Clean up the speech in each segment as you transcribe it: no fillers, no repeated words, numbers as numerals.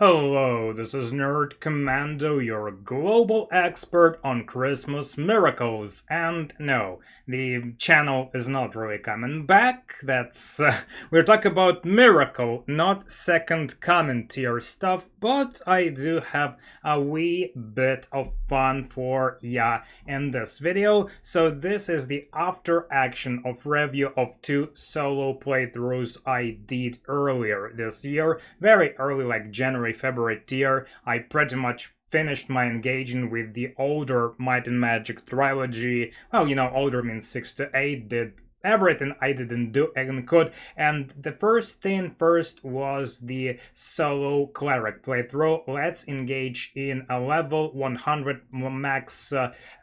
Hello, this is Nerd Commando, your global expert on Christmas miracles. And no, the channel is not really coming back. We're talking about miracle, not second coming tier stuff, but I do have a wee bit of fun for ya in this video. So this is the after action of review of two solo playthroughs I did earlier this year, very early, like January, February tier. I pretty much finished my engaging with the older Might and Magic trilogy. Well, older means 6 to 8, did everything I didn't do and could. And the first thing first was the solo Cleric playthrough. Let's engage in a level 100 max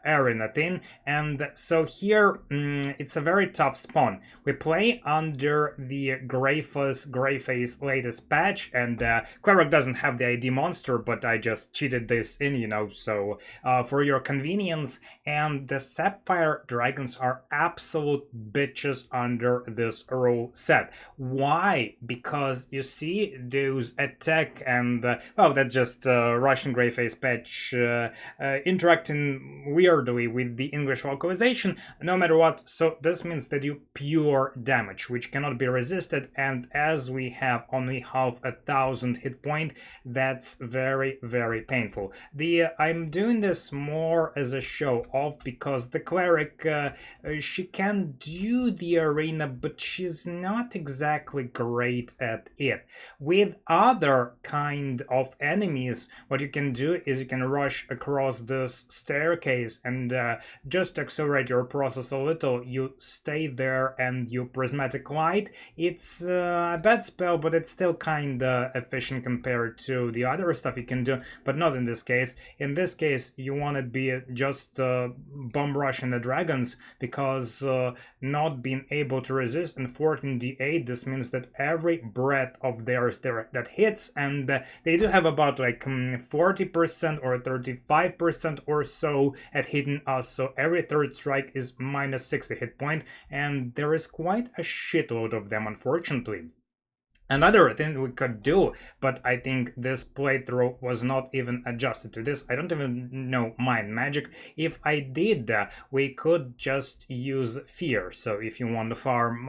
arena thing. And so here, it's a very tough spawn. We play under the Greyface latest patch, and Cleric doesn't have the ID monster, but I just cheated this in, so for your convenience. And the Sapphire Dragons are absolute bitches under this rule set. Why? Because you see those attack and well, that's just Russian Greyface patch interacting weirdly with the English localization, no matter what. So this means that you pure damage, which cannot be resisted, and as we have only half 1,000 hit point, that's very, very painful. I'm doing this more as a show off because the Cleric, she can do the arena, but she's not exactly great at it. With other kind of enemies, what you can do is you can rush across this staircase and just to accelerate your process a little, you stay there and you prismatic light. It's a bad spell, but it's still kinda efficient compared to the other stuff you can do, but not in this case. In this case, you want to be just bomb rushing the dragons, because not being able to resist and 14d8, this means that every breath of theirs that hits, and they do have about like 40% or 35% or so at hitting us, so every third strike is minus 60 hit point, and there is quite a shitload of them, unfortunately. Another thing we could do, but I think this playthrough was not even adjusted to this. I don't even know Mind Magic. If I did, we could just use Fear. So if you want to farm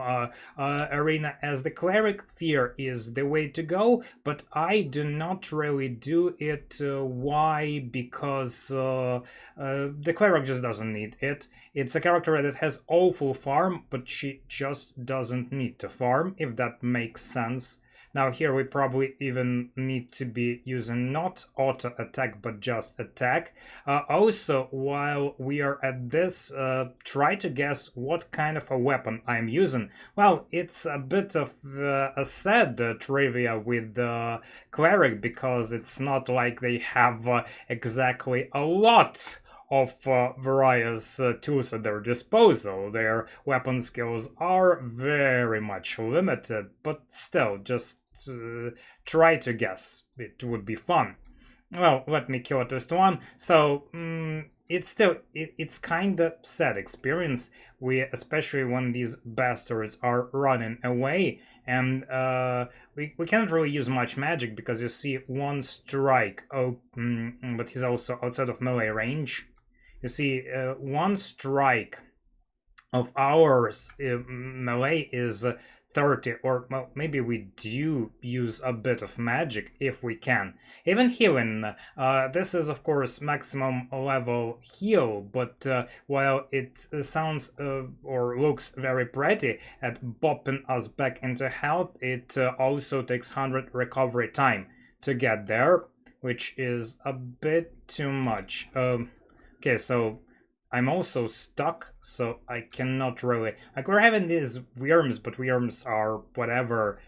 arena as the Cleric, Fear is the way to go, but I do not really do it. Why? Because the Cleric just doesn't need it. It's a character that has awful farm, but she just doesn't need to farm, if that makes sense. Now here we probably even need to be using not auto attack, but just attack. Also, while we are at this, try to guess what kind of a weapon I'm using. Well, it's a bit of a sad trivia with the Cleric, because it's not like they have exactly a lot of various tools at their disposal. Their weapon skills are very much limited, but still, just try to guess. It would be fun. Well, let me kill at least one. So it's kind of sad experience. Especially when these bastards are running away, and we can't really use much magic because you see one strike. Oh, but he's also outside of melee range. You see, one strike of ours melee is 30, or well, maybe we do use a bit of magic if we can. Even healing, this is of course maximum level heal, but while it sounds or looks very pretty at bopping us back into health, it also takes 100 recovery time to get there, which is a bit too much. Okay, so I'm also stuck, so I cannot really... Like, we're having these worms, but worms are whatever.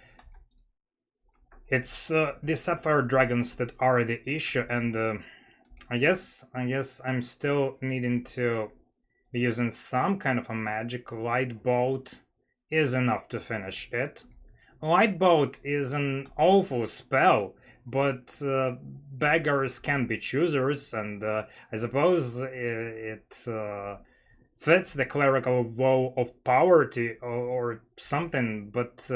It's the Sapphire Dragons that are the issue, and I guess I'm still needing to be using some kind of a magic. Light Bolt is enough to finish it. Light Bolt is an awful spell, but beggars can be choosers, and I suppose it fits the clerical vow of poverty or something, but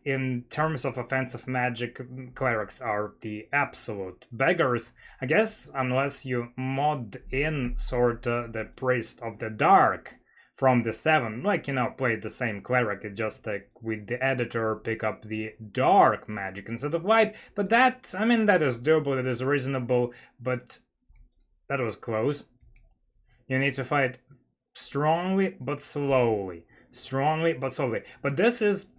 in terms of offensive magic, clerics are the absolute beggars. I guess unless you mod in sort of the priest of the dark from the seven, like, you know, play the same cleric, it just like with the editor pick up the dark magic instead of light. But that, I mean, that is doable, that is reasonable, but that was close. You need to fight strongly but slowly. Strongly but slowly. But this is,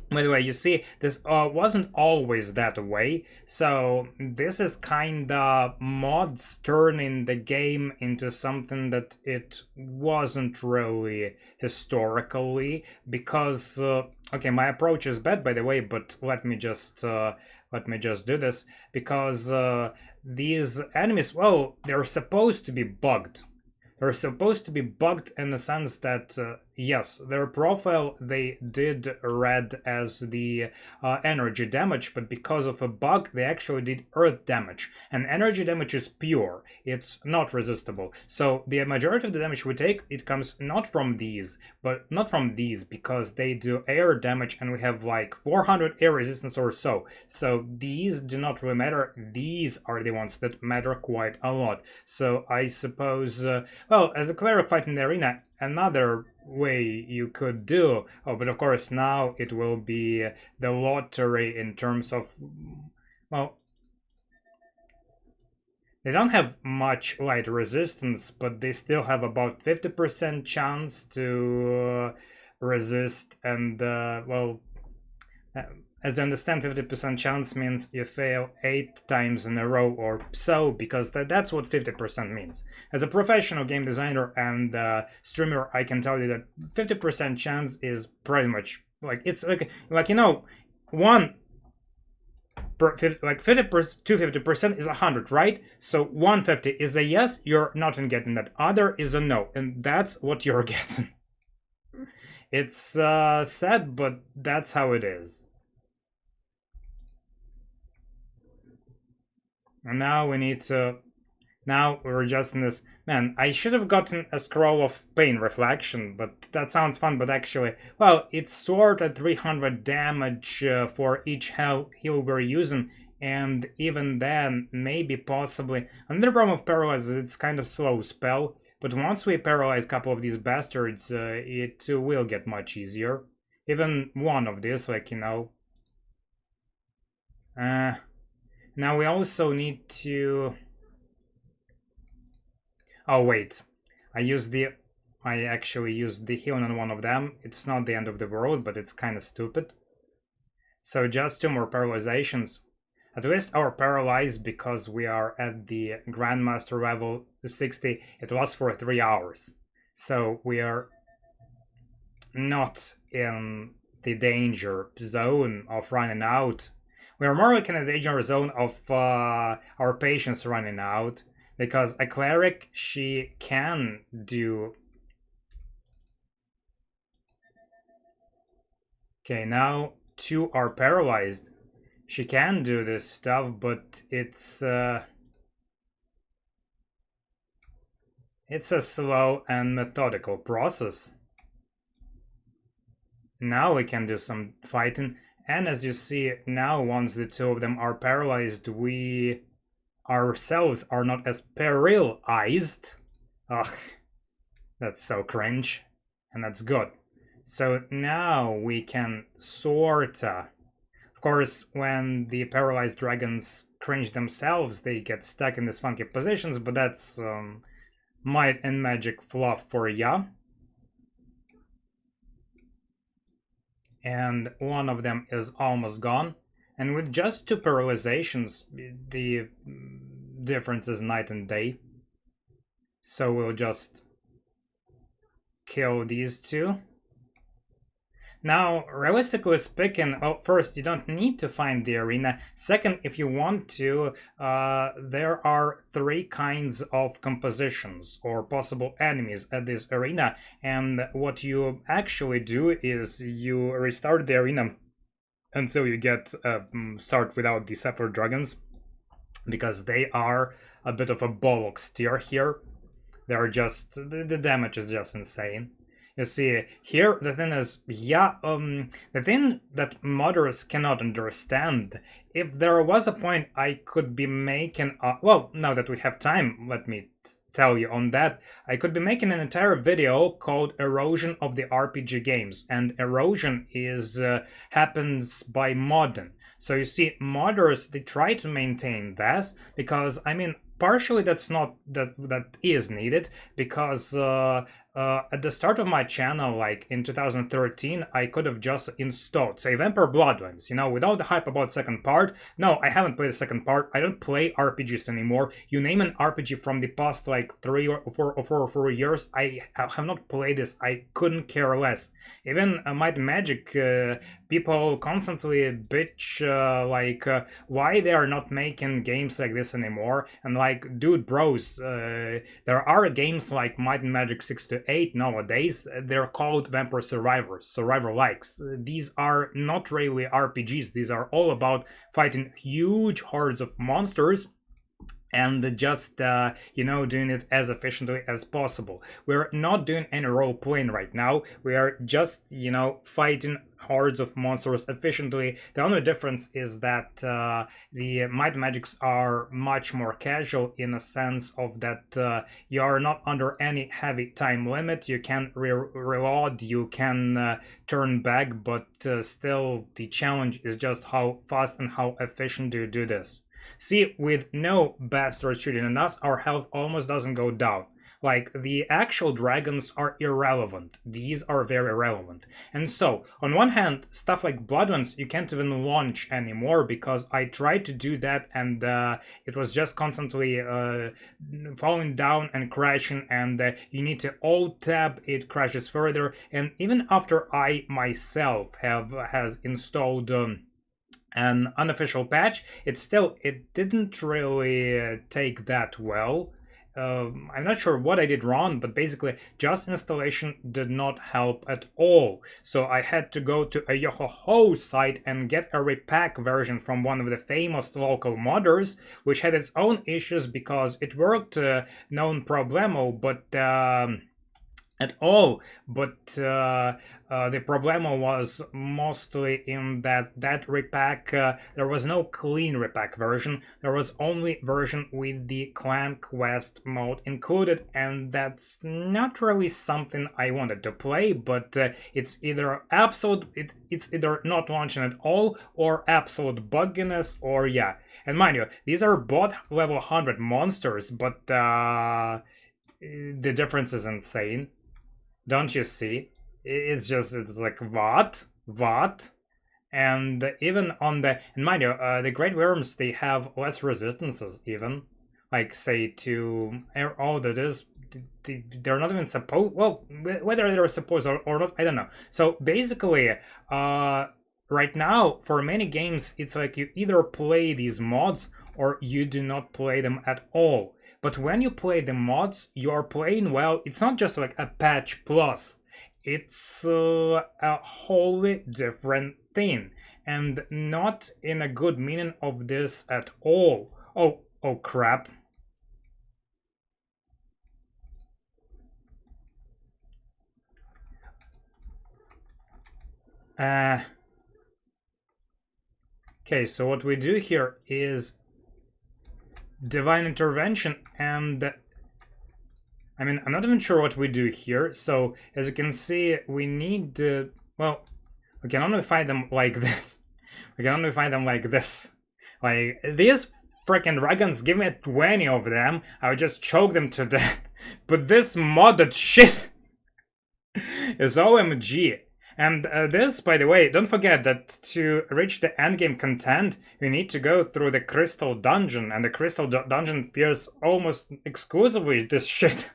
by the way, you see, this wasn't always that way. So this is kinda mods turning the game into something that it wasn't really historically. Because, okay, my approach is bad, by the way, but let me just do this. Because these enemies, well, they're supposed to be bugged. They're supposed to be bugged in the sense that, yes, their profile they did read as the energy damage, but because of a bug, they actually did earth damage. And energy damage is pure, it's not resistible. So the majority of the damage we take, it comes not from these, but not from these, because they do air damage and we have like 400 air resistance or so. So these do not really matter, these are the ones that matter quite a lot. So I suppose, well, as a cleric fighting the arena, another way you could do, oh, but of course now it will be the lottery in terms of, well, they don't have much light resistance, but they still have about 50% chance to resist, and, well, as I understand, 50% chance means you fail 8 times in a row or so, because that's what 50% means. As a professional game designer and streamer, I can tell you that 50% chance is pretty much like, it's like you know, one per, like 50% to 50% is 100, right? So 150 is a yes, you're not getting that. Other is a no, and that's what you're getting. It's sad, but that's how it is. And now we need to... Now we're just in this... Man, I should have gotten a scroll of pain reflection, but that sounds fun, but actually... Well, it's stored at 300 damage for each heal we're using, and even then, maybe possibly... Another problem of Paralyze is it's kind of slow spell, but once we paralyze a couple of these bastards, it will get much easier. Even one of these, like, you know... Now we also need to... Oh wait, I actually used the healing on one of them. It's not the end of the world, but it's kind of stupid. So just 2 more paralyzations. At least our paralyzed, because we are at the Grandmaster level 60, it lasts for 3 hours. So we are not in the danger zone of running out. We are more like in a danger zone of our patience running out, because a cleric, she can do... Okay, now 2 are paralyzed. She can do this stuff, but it's a slow and methodical process. Now we can do some fighting. And as you see, now once the 2 of them are paralyzed, we ourselves are not as paralyzed. Ugh, that's so cringe. And that's good. So now we can sorta... Of course, when the paralyzed dragons cringe themselves, they get stuck in these funky positions, but that's might and magic fluff for ya. And one of them is almost gone. And with just 2 paralyzations, the difference is night and day. So we'll just kill these 2. Now, realistically speaking, well, first, you don't need to find the arena. Second, if you want to, there are 3 kinds of compositions or possible enemies at this arena. And what you actually do is you restart the arena until you get start without the Sapphire Dragons, because they are a bit of a bollocks tier here. They're just the damage is just insane. You see, here the thing is, yeah, the thing that modders cannot understand, if there was a point I could be making, well, now that we have time, let me tell you on that, I could be making an entire video called Erosion of the RPG Games, and erosion is happens by modding. So you see, modders, they try to maintain this, because, I mean, partially that is needed, because at the start of my channel, like in 2013, I could have just installed, say, Vampire Bloodlines, you know, without the hype about second part. No, I haven't played the second part. I don't play RPGs anymore. You name an RPG from the past like 3 or 4 years, I have not played this. I couldn't care less. Even Might and Magic, people constantly bitch why they are not making games like this anymore. And like, dude, bros, there are games like Might and Magic 6 to 8 nowadays. They're called Vampire Survivors, Survivor likes. These are not really RPGs. These are all about fighting huge hordes of monsters and just doing it as efficiently as possible. We're not doing any role playing right now. We are just fighting hordes of monsters efficiently. The only difference is that the Might Magics are much more casual, in a sense of that you are not under any heavy time limit. You can reload, you can turn back, but still the challenge is just how fast and how efficient do you do this. See, with no bastards shooting at us, our health almost doesn't go down. Like, the actual dragons are irrelevant. These are very relevant. And so, on one hand, stuff like Bloodlines you can't even launch anymore, because I tried to do that and it was just constantly falling down and crashing, and you need to alt-tab, it crashes further. And even after I myself has installed an unofficial patch, it didn't really take that well. I'm not sure what I did wrong, but basically just installation did not help at all. So I had to go to a Yohoho site and get a repack version from one of the famous local modders, which had its own issues because it worked non problemo, but at all, but the problemo was mostly in that repack, there was no clean repack version, there was only version with the clan quest mode included, and that's not really something I wanted to play, but it's either it's either not launching at all, or absolute bugginess, or yeah. And mind you, these are both level 100 monsters, but the difference is insane. Don't you see? It's like, what? And even on and mind you, the Great Worms, they have less resistances even. Like, say, to all that is, they're not even supposed, well, whether they're supposed or not, I don't know. So basically, right now, for many games, it's like you either play these mods or you do not play them at all. But when you play the mods, you are playing well. It's not just like a patch plus. It's a wholly different thing. And not in a good meaning of this at all. Oh crap. Okay, so what we do here is divine intervention, and I mean, I'm not even sure what we do here. So as you can see, we need well, we can only fight them like this. Like, these freaking dragons, give me 20 of them, I would just choke them to death. But this modded shit is OMG. And this, by the way, don't forget that to reach the endgame content, you need to go through the Crystal Dungeon, and the Crystal Dungeon fears almost exclusively this shit.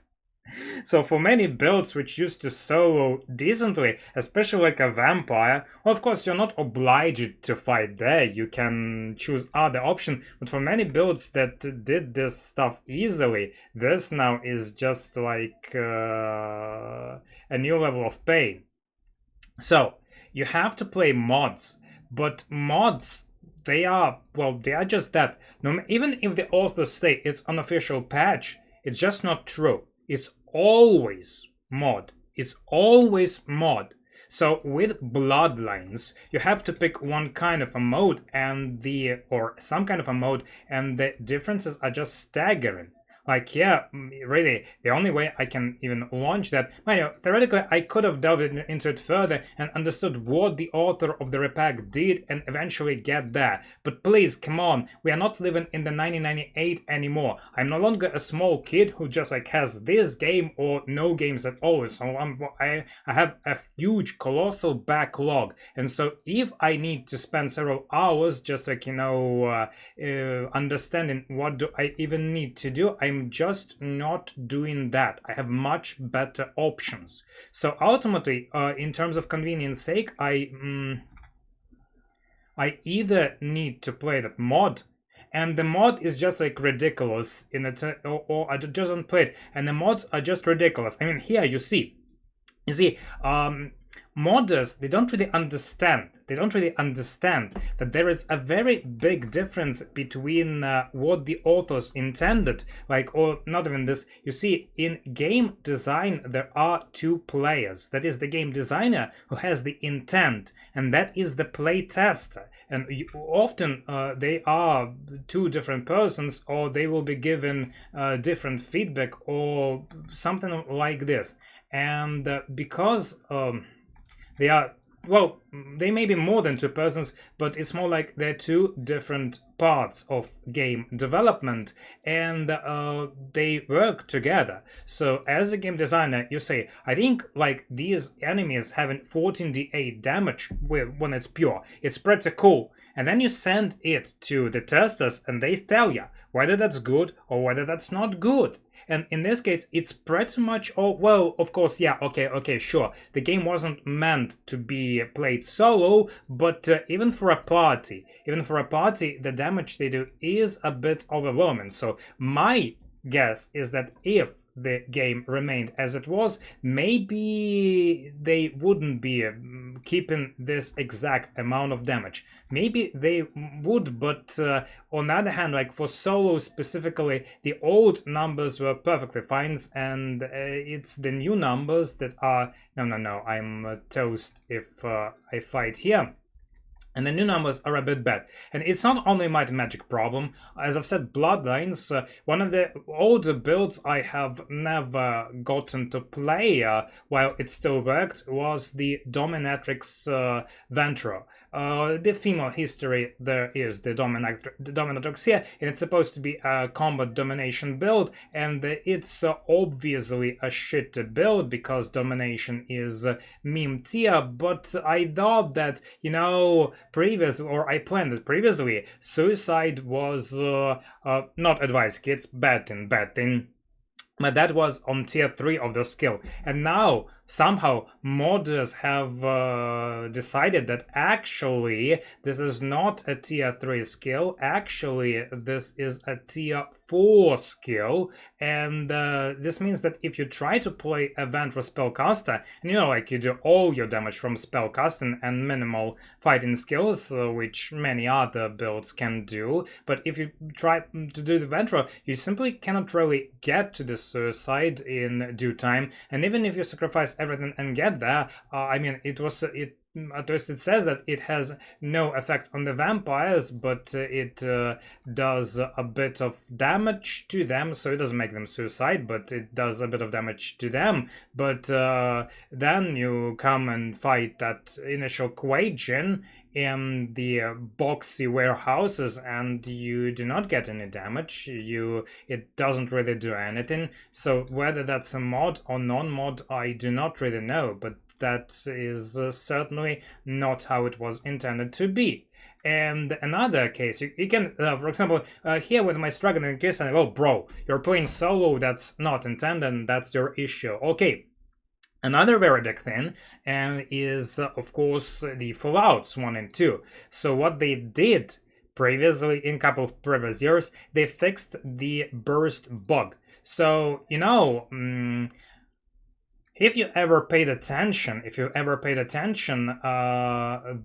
So for many builds which used to solo decently, especially like a vampire, well, of course you're not obliged to fight there, you can choose other option, but for many builds that did this stuff easily, this now is just like a new level of pain. So you have to play mods, but mods, they are just that. No, even if the authors say it's unofficial patch, it's just not true. it's always mod. It's always mod. So with Bloodlines, you have to pick one kind of a mode or some kind of a mode, and the differences are just staggering. Like, yeah, really, the only way I can even launch that, theoretically, I could have delved into it further and understood what the author of the repack did and eventually get there. But please, come on, we are not living in the 1998 anymore. I'm no longer a small kid who just like has this game or no games at all. So I have a huge, colossal backlog. And so if I need to spend several hours just like, understanding what do I even need to do, I'm just not doing that. I have much better options. So ultimately, in terms of convenience sake, I either need to play that mod, and the mod is just like ridiculous in it, or I just don't play it, and the mods are just ridiculous. I mean, here you see, modders, they don't really understand that there is a very big difference between what the authors intended, like, or not even this. You see, in game design there are two players. That is the game designer who has the intent, and that is the play tester. And often they are two different persons, or they will be given different feedback or something like this. And because they are, well, they may be more than two persons, but it's more like they're two different parts of game development, and they work together. So as a game designer, you say, I think like these enemies having 14d8 damage when it's pure, it's pretty cool. And then you send it to the testers and they tell you whether that's good or whether that's not good. And in this case, it's pretty much, oh, well, of course, yeah, okay, sure. The game wasn't meant to be played solo, but even for a party, the damage they do is a bit overwhelming. So my guess is that if the game remained as it was, maybe they wouldn't be keeping this exact amount of damage. Maybe they would, but on the other hand, like for solo specifically, the old numbers were perfectly fine, and it's the new numbers that are no, I'm toast if I fight here. And the new numbers are a bit bad. And it's not only my magic problem. As I've said, Bloodlines, one of the older builds I have never gotten to play while it still worked was the Dominatrix Ventro. The female history there is the Dominatrix here, and it's supposed to be a combat domination build, and it's obviously a shit build because domination is meme tier, but I thought that, I planned it previously, suicide was not advice, kids, bad thing. But that was on tier 3 of the skill. And now, somehow, modders have decided that actually this is not a tier 3 skill. Actually, this is a tier 4 skill. And this means that if you try to play a Ventro spellcaster, and you do all your damage from spellcasting and minimal fighting skills, which many other builds can do, but if you try to do the Ventro, you simply cannot really get to the suicide in due time. And even if you sacrifice everything and get there, at least it says that it has no effect on the vampires, but it does a bit of damage to them, so it doesn't make them suicide, but it does a bit of damage to them. But then you come and fight that initial Quagen in the boxy warehouses, and you do not get any damage. It doesn't really do anything. So whether that's a mod or non-mod, I do not really know, but that is certainly not how it was intended to be. And another case, you can, for example, here with my struggle in case, well, bro, you're playing solo, that's not intended, and that's your issue. Okay. Another very big thing is, of course, the Fallouts 1 and 2. So what they did previously, in a couple of previous years, they fixed the burst bug. So, if you ever paid attention,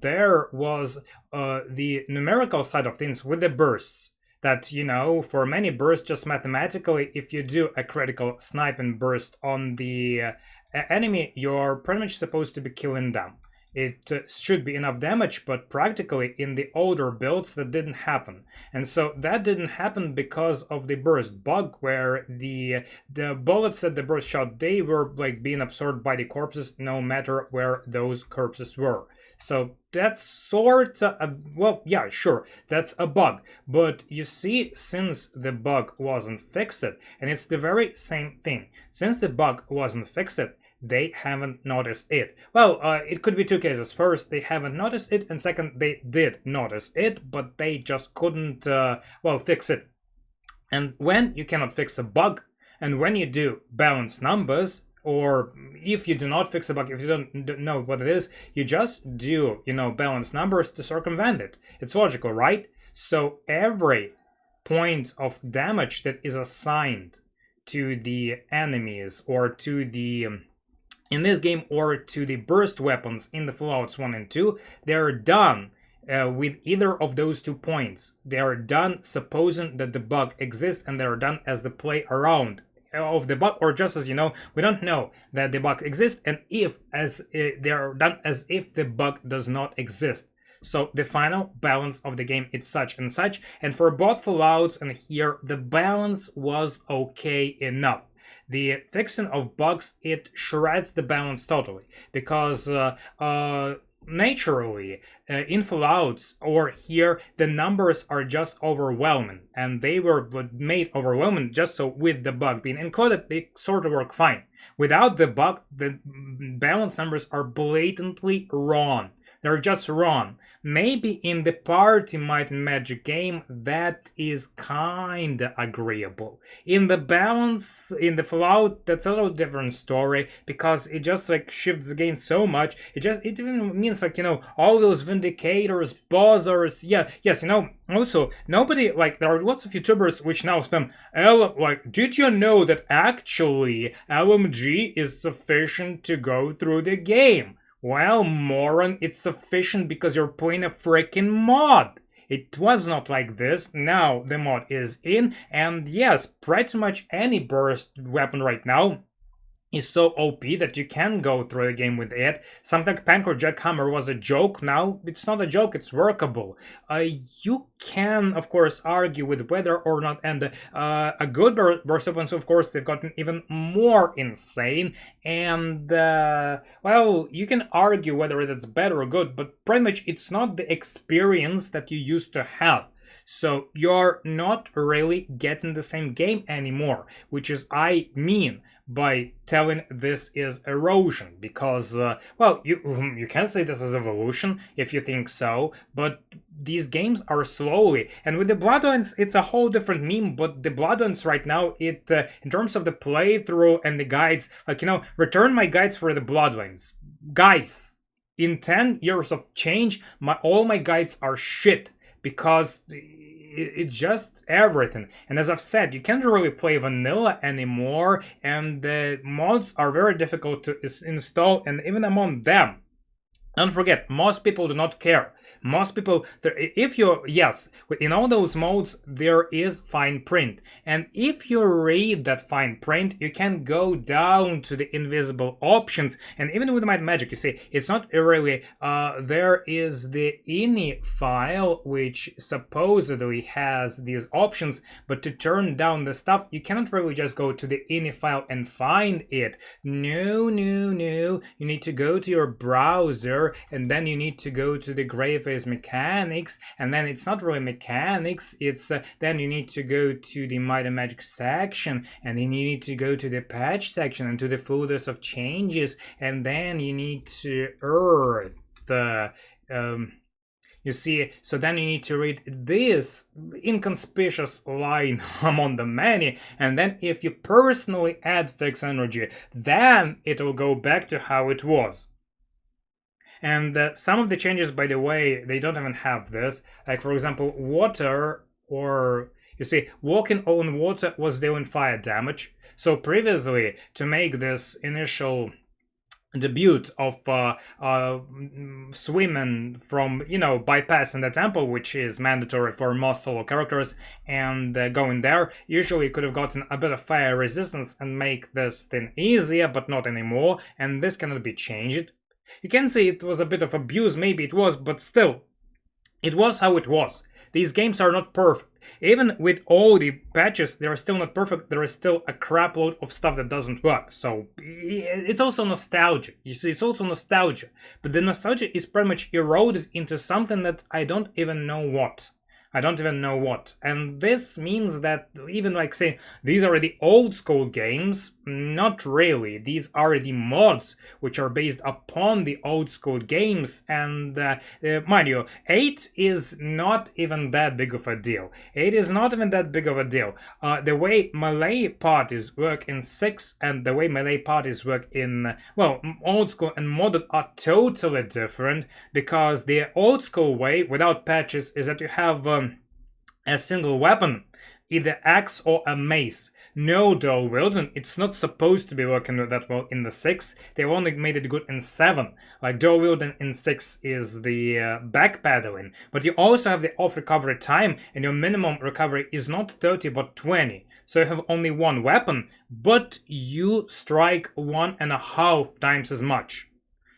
there was the numerical side of things with the bursts. that, you know, for many bursts, just mathematically, if you do a critical sniping burst on the enemy, you're pretty much supposed to be killing them. It should be enough damage, but practically in the older builds that didn't happen. And so that didn't happen because of the burst bug, where the bullets that the burst shot, they were like being absorbed by the corpses no matter where those corpses were. So that's sort of, well, yeah, sure, that's a bug. But you see, since the bug wasn't fixed, and it's the very same thing, since the bug wasn't fixed, they haven't noticed it. Well, it could be two cases. First, they haven't noticed it, and second, they did notice it, but they just couldn't, well, fix it. And when you cannot fix a bug, and when you do balanced numbers, or if you do not fix a bug, if you don't know what it is, you just do, you know, balanced numbers to circumvent it. It's logical, right? So every point of damage that is assigned to the enemies or to the in this game, or to the burst weapons in the Fallouts 1 and 2, they're done with either of those 2 points. They are done supposing that the bug exists, and they're done as the play around of the bug, or just as, you know, we don't know that the bug exists, and if as they are done as if the bug does not exist. So the final balance of the game is such and such, and for both Fallouts and here, the balance was okay enough. The fixing of bugs, it shreds the balance totally, because naturally in Fallouts or here, the numbers are just overwhelming, and they were made overwhelming just so with the bug being included, they sort of work fine. Without the bug, the balance numbers are blatantly wrong. They're just wrong. Maybe in the Party Might and Magic game, that is kinda agreeable. In the balance, in the Fallout, that's a little different story, because it just like shifts the game so much. It even means like, you know, all those Vindicators, Buzzers, yes, you know, also, nobody, like, there are lots of YouTubers which now spam, like, did you know that actually LMG is sufficient to go through the game? Well, moron, it's sufficient because you're playing a freaking mod. It was not like this. Now the mod is in, and yes, pretty much any burst weapon right now is so OP that you can go through the game with it. Something like Pank or Jackhammer was a joke. Now it's not a joke, it's workable. You can, of course, argue with whether or not, and a good burst weapons, of course, they've gotten even more insane, and well, you can argue whether that's bad or good, but pretty much it's not the experience that you used to have. So you're not really getting the same game anymore, which is I mean by telling this is erosion, because well, you can say this is evolution if you think so, but these games are slowly, and with the Bloodlines it's a whole different meme. But the Bloodlines right now, it in terms of the playthrough and the guides, like, you know, return my guides for the Bloodlines, guys. In 10 years of change, all my guides are shit, because it's just everything. And as I've said, you can't really play vanilla anymore, and the mods are very difficult to install, and even among them, don't forget, most people do not care. Most people, if you, yes, in all those modes, there is fine print. And if you read that fine print, you can go down to the invisible options. And even with Might Magic, you see, it's not really, there is the ini file, which supposedly has these options, but to turn down the stuff, you cannot really just go to the ini file and find it. No, you need to go to your browser, and then you need to go to the Greyface mechanics, and then it's not really mechanics, it's then you need to go to the Might and Magic section, and then you need to go to the patch section and to the folders of changes, and then you need to Earth. You see, so then you need to read this inconspicuous line among the many, and then if you personally add fixed energy, then it will go back to how it was. And some of the changes, by the way, they don't even have this. Like, for example, water, or you see, walking on water was dealing fire damage. So previously, to make this initial debut of swimming from, bypassing the temple, which is mandatory for most solo characters, and going there. Usually you could have gotten a bit of fire resistance and make this thing easier, but not anymore, and this cannot be changed. You can say it was a bit of abuse, maybe it was, but still, it was how it was. These games are not perfect. Even with all the patches, they are still not perfect. There is still a crapload of stuff that doesn't work. So it's also nostalgia. You see, it's also nostalgia. But the nostalgia is pretty much eroded into something that I don't even know what. I don't even know what. And this means that even like saying these are the old school games, not really. These are the mods which are based upon the old school games. And mind you, 8 is not even that big of a deal. 8 is not even that big of a deal. The way melee parties work in 6 and the way melee parties work in, well, old school and modded are totally different, because the old school way without patches is that you have a single weapon, either axe or a mace. No dual wielding. It's not supposed to be working that well in the 6. They've only made it good in 7. Like, dual wielding in 6 is the backpedaling, but you also have the off recovery time, and your minimum recovery is not 30 but 20. So you have only one weapon, but you strike 1.5 times as much.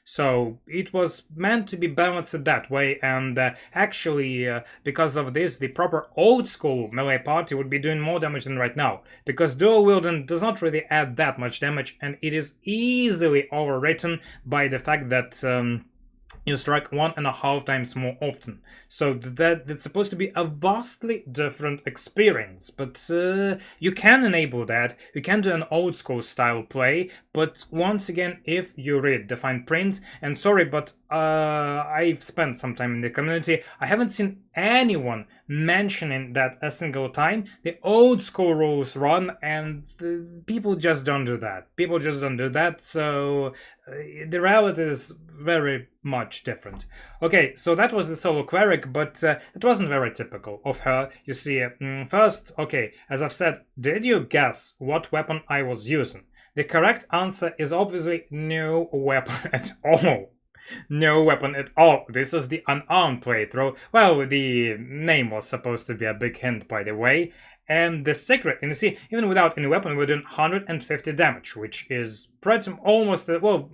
So it was meant to be balanced that way, and actually, because of this, the proper old school melee party would be doing more damage than right now, because dual wielding does not really add that much damage, and it is easily overwritten by the fact that you strike 1.5 times more often. So that's supposed to be a vastly different experience. But you can enable that. You can do an old school style play. But once again, if you read the fine print, and sorry, but I've spent some time in the community, I haven't seen anyone mentioning that a single time. The old school rules run, and people just don't do that. People just don't do that. So the reality is very much different. Okay, so that was the solo cleric, but it wasn't very typical of her. You see, first, okay, as I've said, did you guess what weapon I was using? The correct answer is obviously no weapon at all. No weapon at all. This is the unarmed playthrough. Well, the name was supposed to be a big hint, by the way. And the secret, and you see, even without any weapon, we're doing 150 damage, which is pretty almost, well,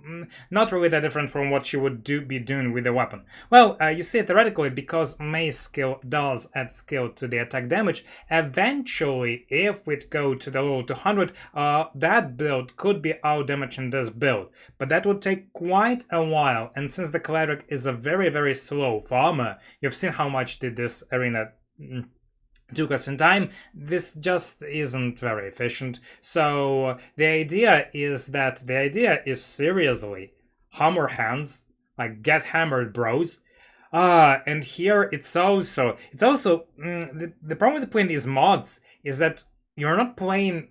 not really that different from what you would be doing with a weapon. Well, you see, theoretically, because mace skill does add skill to the attack damage, eventually, if we go to the level 200, that build could be out-damaging this build. But that would take quite a while, and since the Cleric is a very, very slow farmer, you've seen how much did this arena took us in time, this just isn't very efficient. So the idea is seriously hammer hands, like get hammered, bros. And here it's also the problem with playing these mods is that you're not playing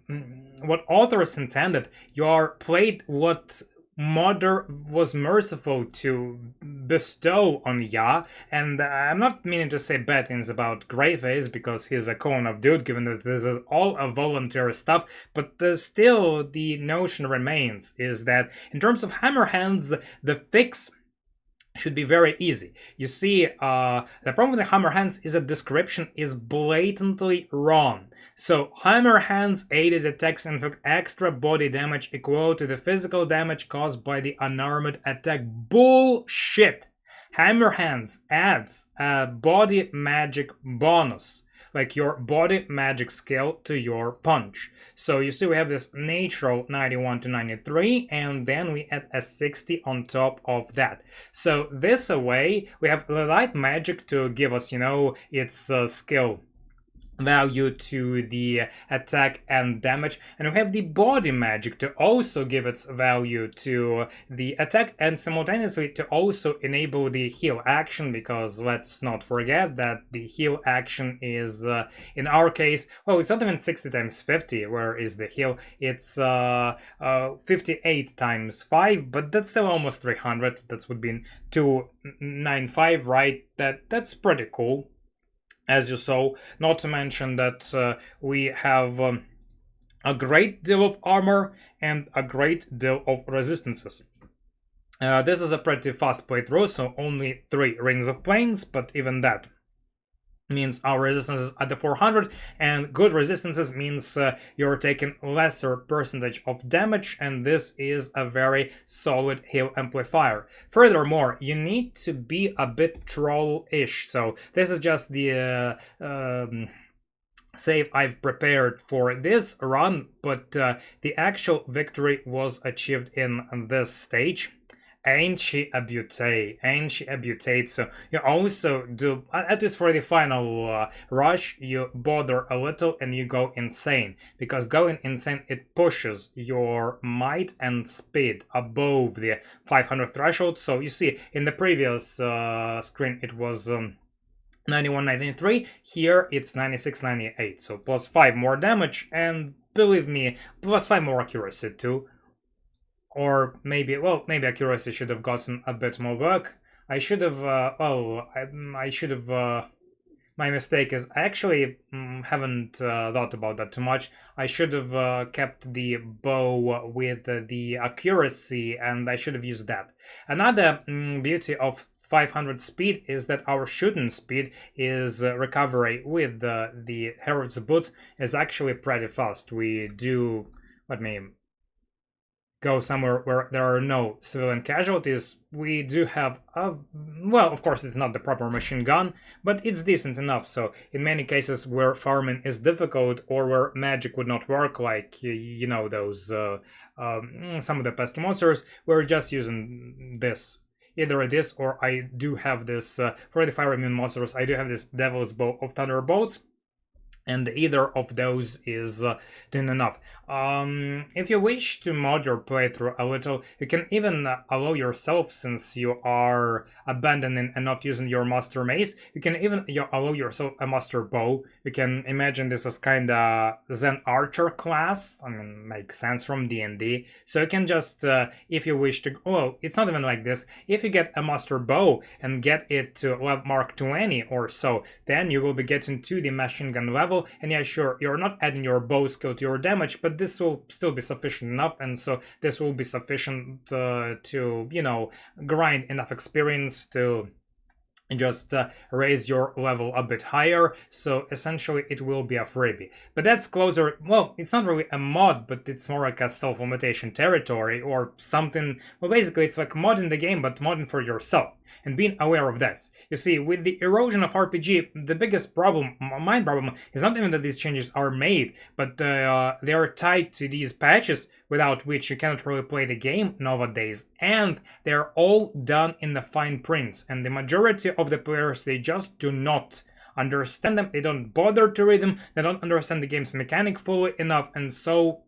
what authors intended. You are played what modder was merciful to bestow on Ya, and I'm not meaning to say bad things about Greyface because he's a clone of Dude, given that this is all a volunteer stuff, but still the notion remains is that in terms of hammer hands, the fix should be very easy. You see, the problem with the hammer hands is that description is blatantly wrong. So, hammer hands aided attacks inflict extra body damage equal to the physical damage caused by the unarmed attack. Bullshit! Hammer hands adds a body magic bonus, like your body magic skill to your punch. So you see we have this natural 91 to 93, and then we add a 60 on top of that. So this way we have the light magic to give us, its skill value to the attack and damage, and we have the body magic to also give its value to the attack and simultaneously to also enable the heal action, because let's not forget that the heal action is in our case, well, it's not even 60 times 50 where is the heal, it's 58 times 5, but that's still almost 300. That would be 295, right? That's pretty cool, as you saw. Not to mention that we have a great deal of armor and a great deal of resistances. This is a pretty fast playthrough, so only 3 rings of planes, but even that means our resistance is at the 400, and good resistances means you're taking lesser percentage of damage, and this is a very solid heal amplifier. Furthermore, you need to be a bit troll-ish, so this is just the save I've prepared for this run, but the actual victory was achieved in this stage. Ain't she a beauty? Ain't she a beauty? So you also do, at least for the final rush, you bother a little and you go insane. Because going insane, it pushes your might and speed above the 500 threshold. So you see, in the previous screen, it was 91.93. Here, it's 96.98. So plus 5 more damage, and believe me, plus 5 more accuracy too. Or maybe, well, maybe accuracy should have gotten a bit more work. I should have, I should have, my mistake is I actually haven't thought about that too much. I should have kept the bow with the accuracy, and I should have used that. Another beauty of 500 speed is that our shooting speed is recovery with the Herald's boots is actually pretty fast. We do, let me go somewhere where there are no civilian casualties. We do have a, well, of course it's not the proper machine gun, but it's decent enough. So in many cases where farming is difficult or where magic would not work, like you know those some of the pesky monsters, we're just using this. Either this or I do have this for the fire immune monsters. I do have this Devil's Bow of Thunderbolts, and either of those is doing enough. If you wish to mod your playthrough a little, you can even allow yourself, since you are abandoning and not using your master mace, you can even allow yourself a master bow. You can imagine this as kind of Zen Archer class. I mean, makes sense from D&D. So you can just, if you wish to, well, it's not even like this. If you get a master bow and get it to level mark 20 or so, then you will be getting to the machine gun level. And yeah, sure, you're not adding your bow skill to your damage, but this will still be sufficient enough, and so this will be sufficient to, you know, grind enough experience to just raise your level a bit higher. So essentially it will be a freebie, but that's closer, well, it's not really a mod, but it's more like a self-limitation territory or something. Well, basically it's like modding the game, but modding for yourself and being aware of this. You see, with the erosion of RPG, the biggest problem, my problem, is not even that these changes are made, but they are tied to these patches without which you cannot really play the game nowadays, and they're all done in the fine print, and the majority of the players, they just do not understand them, they don't bother to read them, they don't understand the game's mechanic fully enough, and so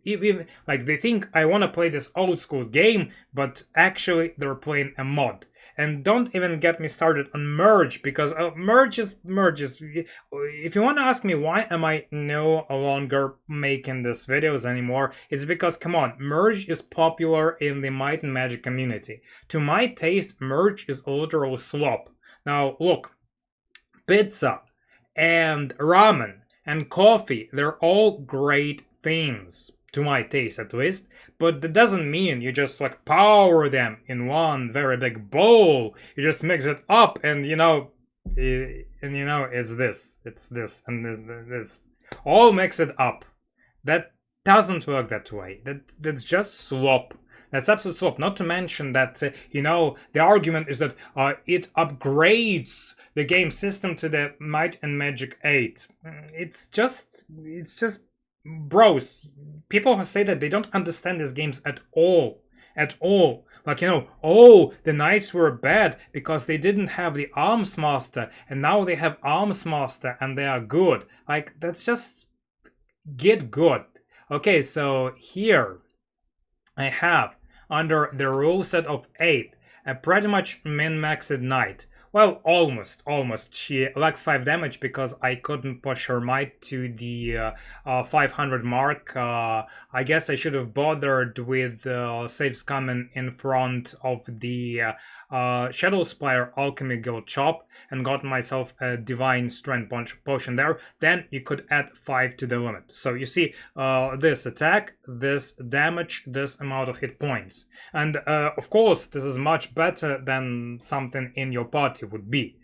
even like they think I want to play this old school game, but actually they're playing a mod. And don't even get me started on merge, because merges. If you want to ask me why am I no longer making these videos anymore, it's because, come on, merge is popular in the Might and Magic community. To my taste, merge is a literal slop. Now look, pizza and ramen and coffee, they're all great things, to my taste at least, but that doesn't mean you just like power them in one very big bowl. You just mix it up, and it's this, and this, all mix it up. That doesn't work that way. That's just slop. That's absolute slop. Not to mention that, the argument is that it upgrades the game system to the Might and Magic 8. It's just bros. People who say that they don't understand these games at all. At all. Like, the knights were bad because they didn't have the arms master, and now they have arms master and they are good. Like, that's just get good. Okay, so here I have, under the rule set of 8, a pretty much min-maxed knight Well, almost. She lacks 5 damage because I couldn't push her might to the 500 mark. I guess I should have bothered with saves coming in front of the Shadow Spire Alchemy Guild shop and got myself a Divine Strength potion there. Then you could add 5 to the limit. So you see this attack, this damage, this amount of hit points. And of course, this is much better than something in your party would be,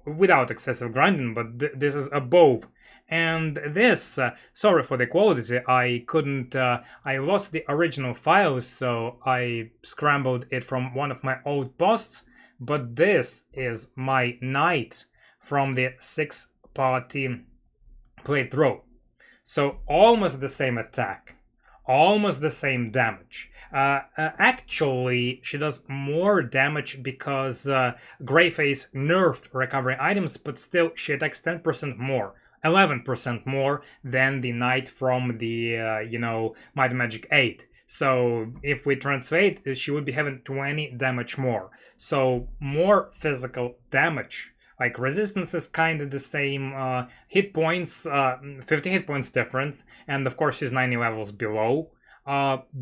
without excessive grinding, but this is above. And this, sorry for the quality, I couldn't, I lost the original files, so I scrambled it from one of my old posts, but this is my knight from the 6-party playthrough. So almost the same attack, almost the same damage. Actually, she does more damage because Greyface nerfed recovery items, but still she attacks 10% more, 11% more than the knight from the, Might and Magic 8. So if we translate, she would be having 20 damage more. So more physical damage. Like, resistance is kind of the same, hit points, 50 hit points difference, and of course she's 90 levels below.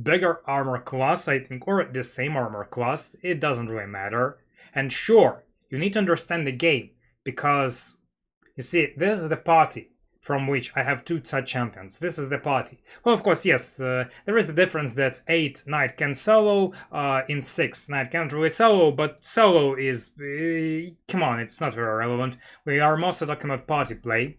Bigger armor class, I think, or the same armor class, it doesn't really matter. And sure, you need to understand the game, because, you see, this is the party from which I have 2 such champions. This is the party. Well, of course, yes, there is the difference that 8 Knight can solo, in 6 Knight can't really solo, but solo is, come on, it's not very relevant. We are mostly talking about party play.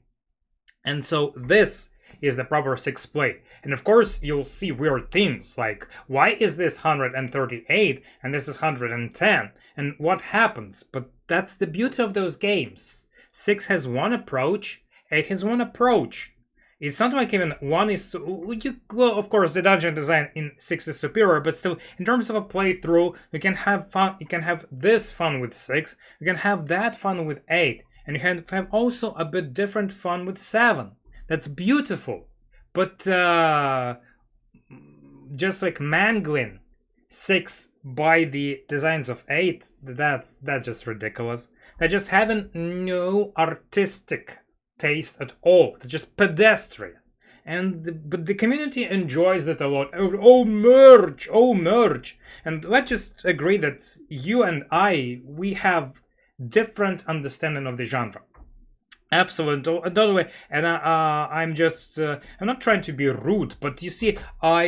And so this is the proper 6 play. And of course, you'll see weird things, like, why is this 138 and this is 110? And what happens? But that's the beauty of those games. 6 has one approach, 8 has one approach. It's not like even 1 is... Well, of course, the dungeon design in 6 is superior, but still, in terms of a playthrough, you can have fun. You can have this fun with 6, you can have that fun with 8, and you can have also a bit different fun with 7. That's beautiful. But just like mangling 6 by the designs of 8, that's just ridiculous. They're just having no artistic taste at all. They're just pedestrian. But the community enjoys that a lot. Oh, merge! Oh, merge! And let's just agree that you and I, we have different understanding of the genre. Absolutely, totally. And I'm just, I'm not trying to be rude, but you see, I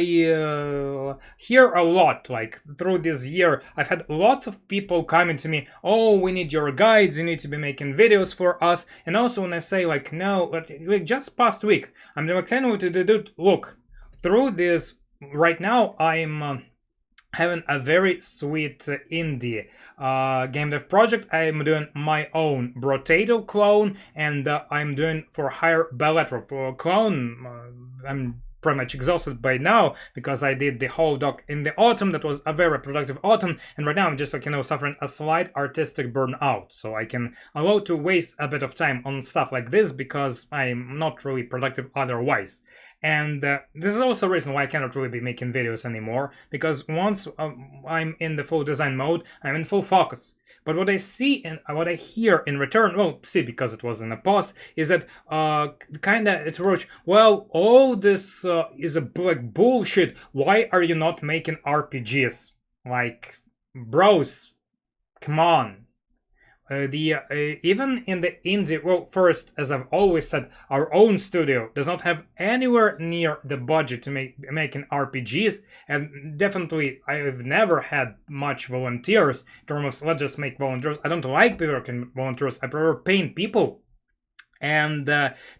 hear a lot, like, through this year, I've had lots of people coming to me, oh, we need your guides, you need to be making videos for us. And also when I say, like, no, like just past week, I'm like, telling you to do, look, through this, right now, I'm having a very sweet indie game dev project. I'm doing my own Brotato clone, and I'm doing for hire Belletro for clone. I'm pretty much exhausted by now because I did the whole doc in the autumn. That was a very productive autumn, and right now I'm just like, suffering a slight artistic burnout, so I can allow to waste a bit of time on stuff like this because I'm not really productive otherwise. And this is also a reason why I cannot really be making videos anymore, because once I'm in the full design mode, I'm in full focus. But what I see and what I hear in return, well, see, because it was in the past, is that kind of it approach, well, all this is like bullshit. Why are you not making RPGs? Like, bros, come on. Even in the indie, well, first, as I've always said, our own studio does not have anywhere near the budget to making RPGs, and definitely I've never had much volunteers in terms of, let's just make volunteers. I don't like working volunteers, I prefer paying people. And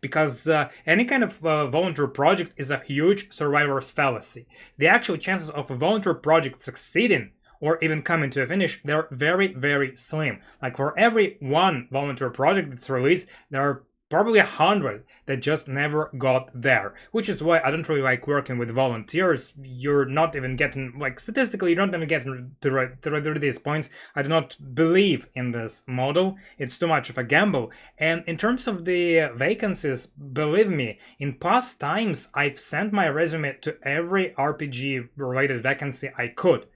because any kind of volunteer project is a huge survivor's fallacy. The actual chances of a volunteer project succeeding or even coming to a finish, they're very, very slim. Like, for every one volunteer project that's released, there are probably 100 that just never got there. Which is why I don't really like working with volunteers. You're not even getting, like, statistically, you don't even get to these points. I do not believe in this model. It's too much of a gamble. And in terms of the vacancies, believe me, in past times, I've sent my resume to every RPG-related vacancy I could.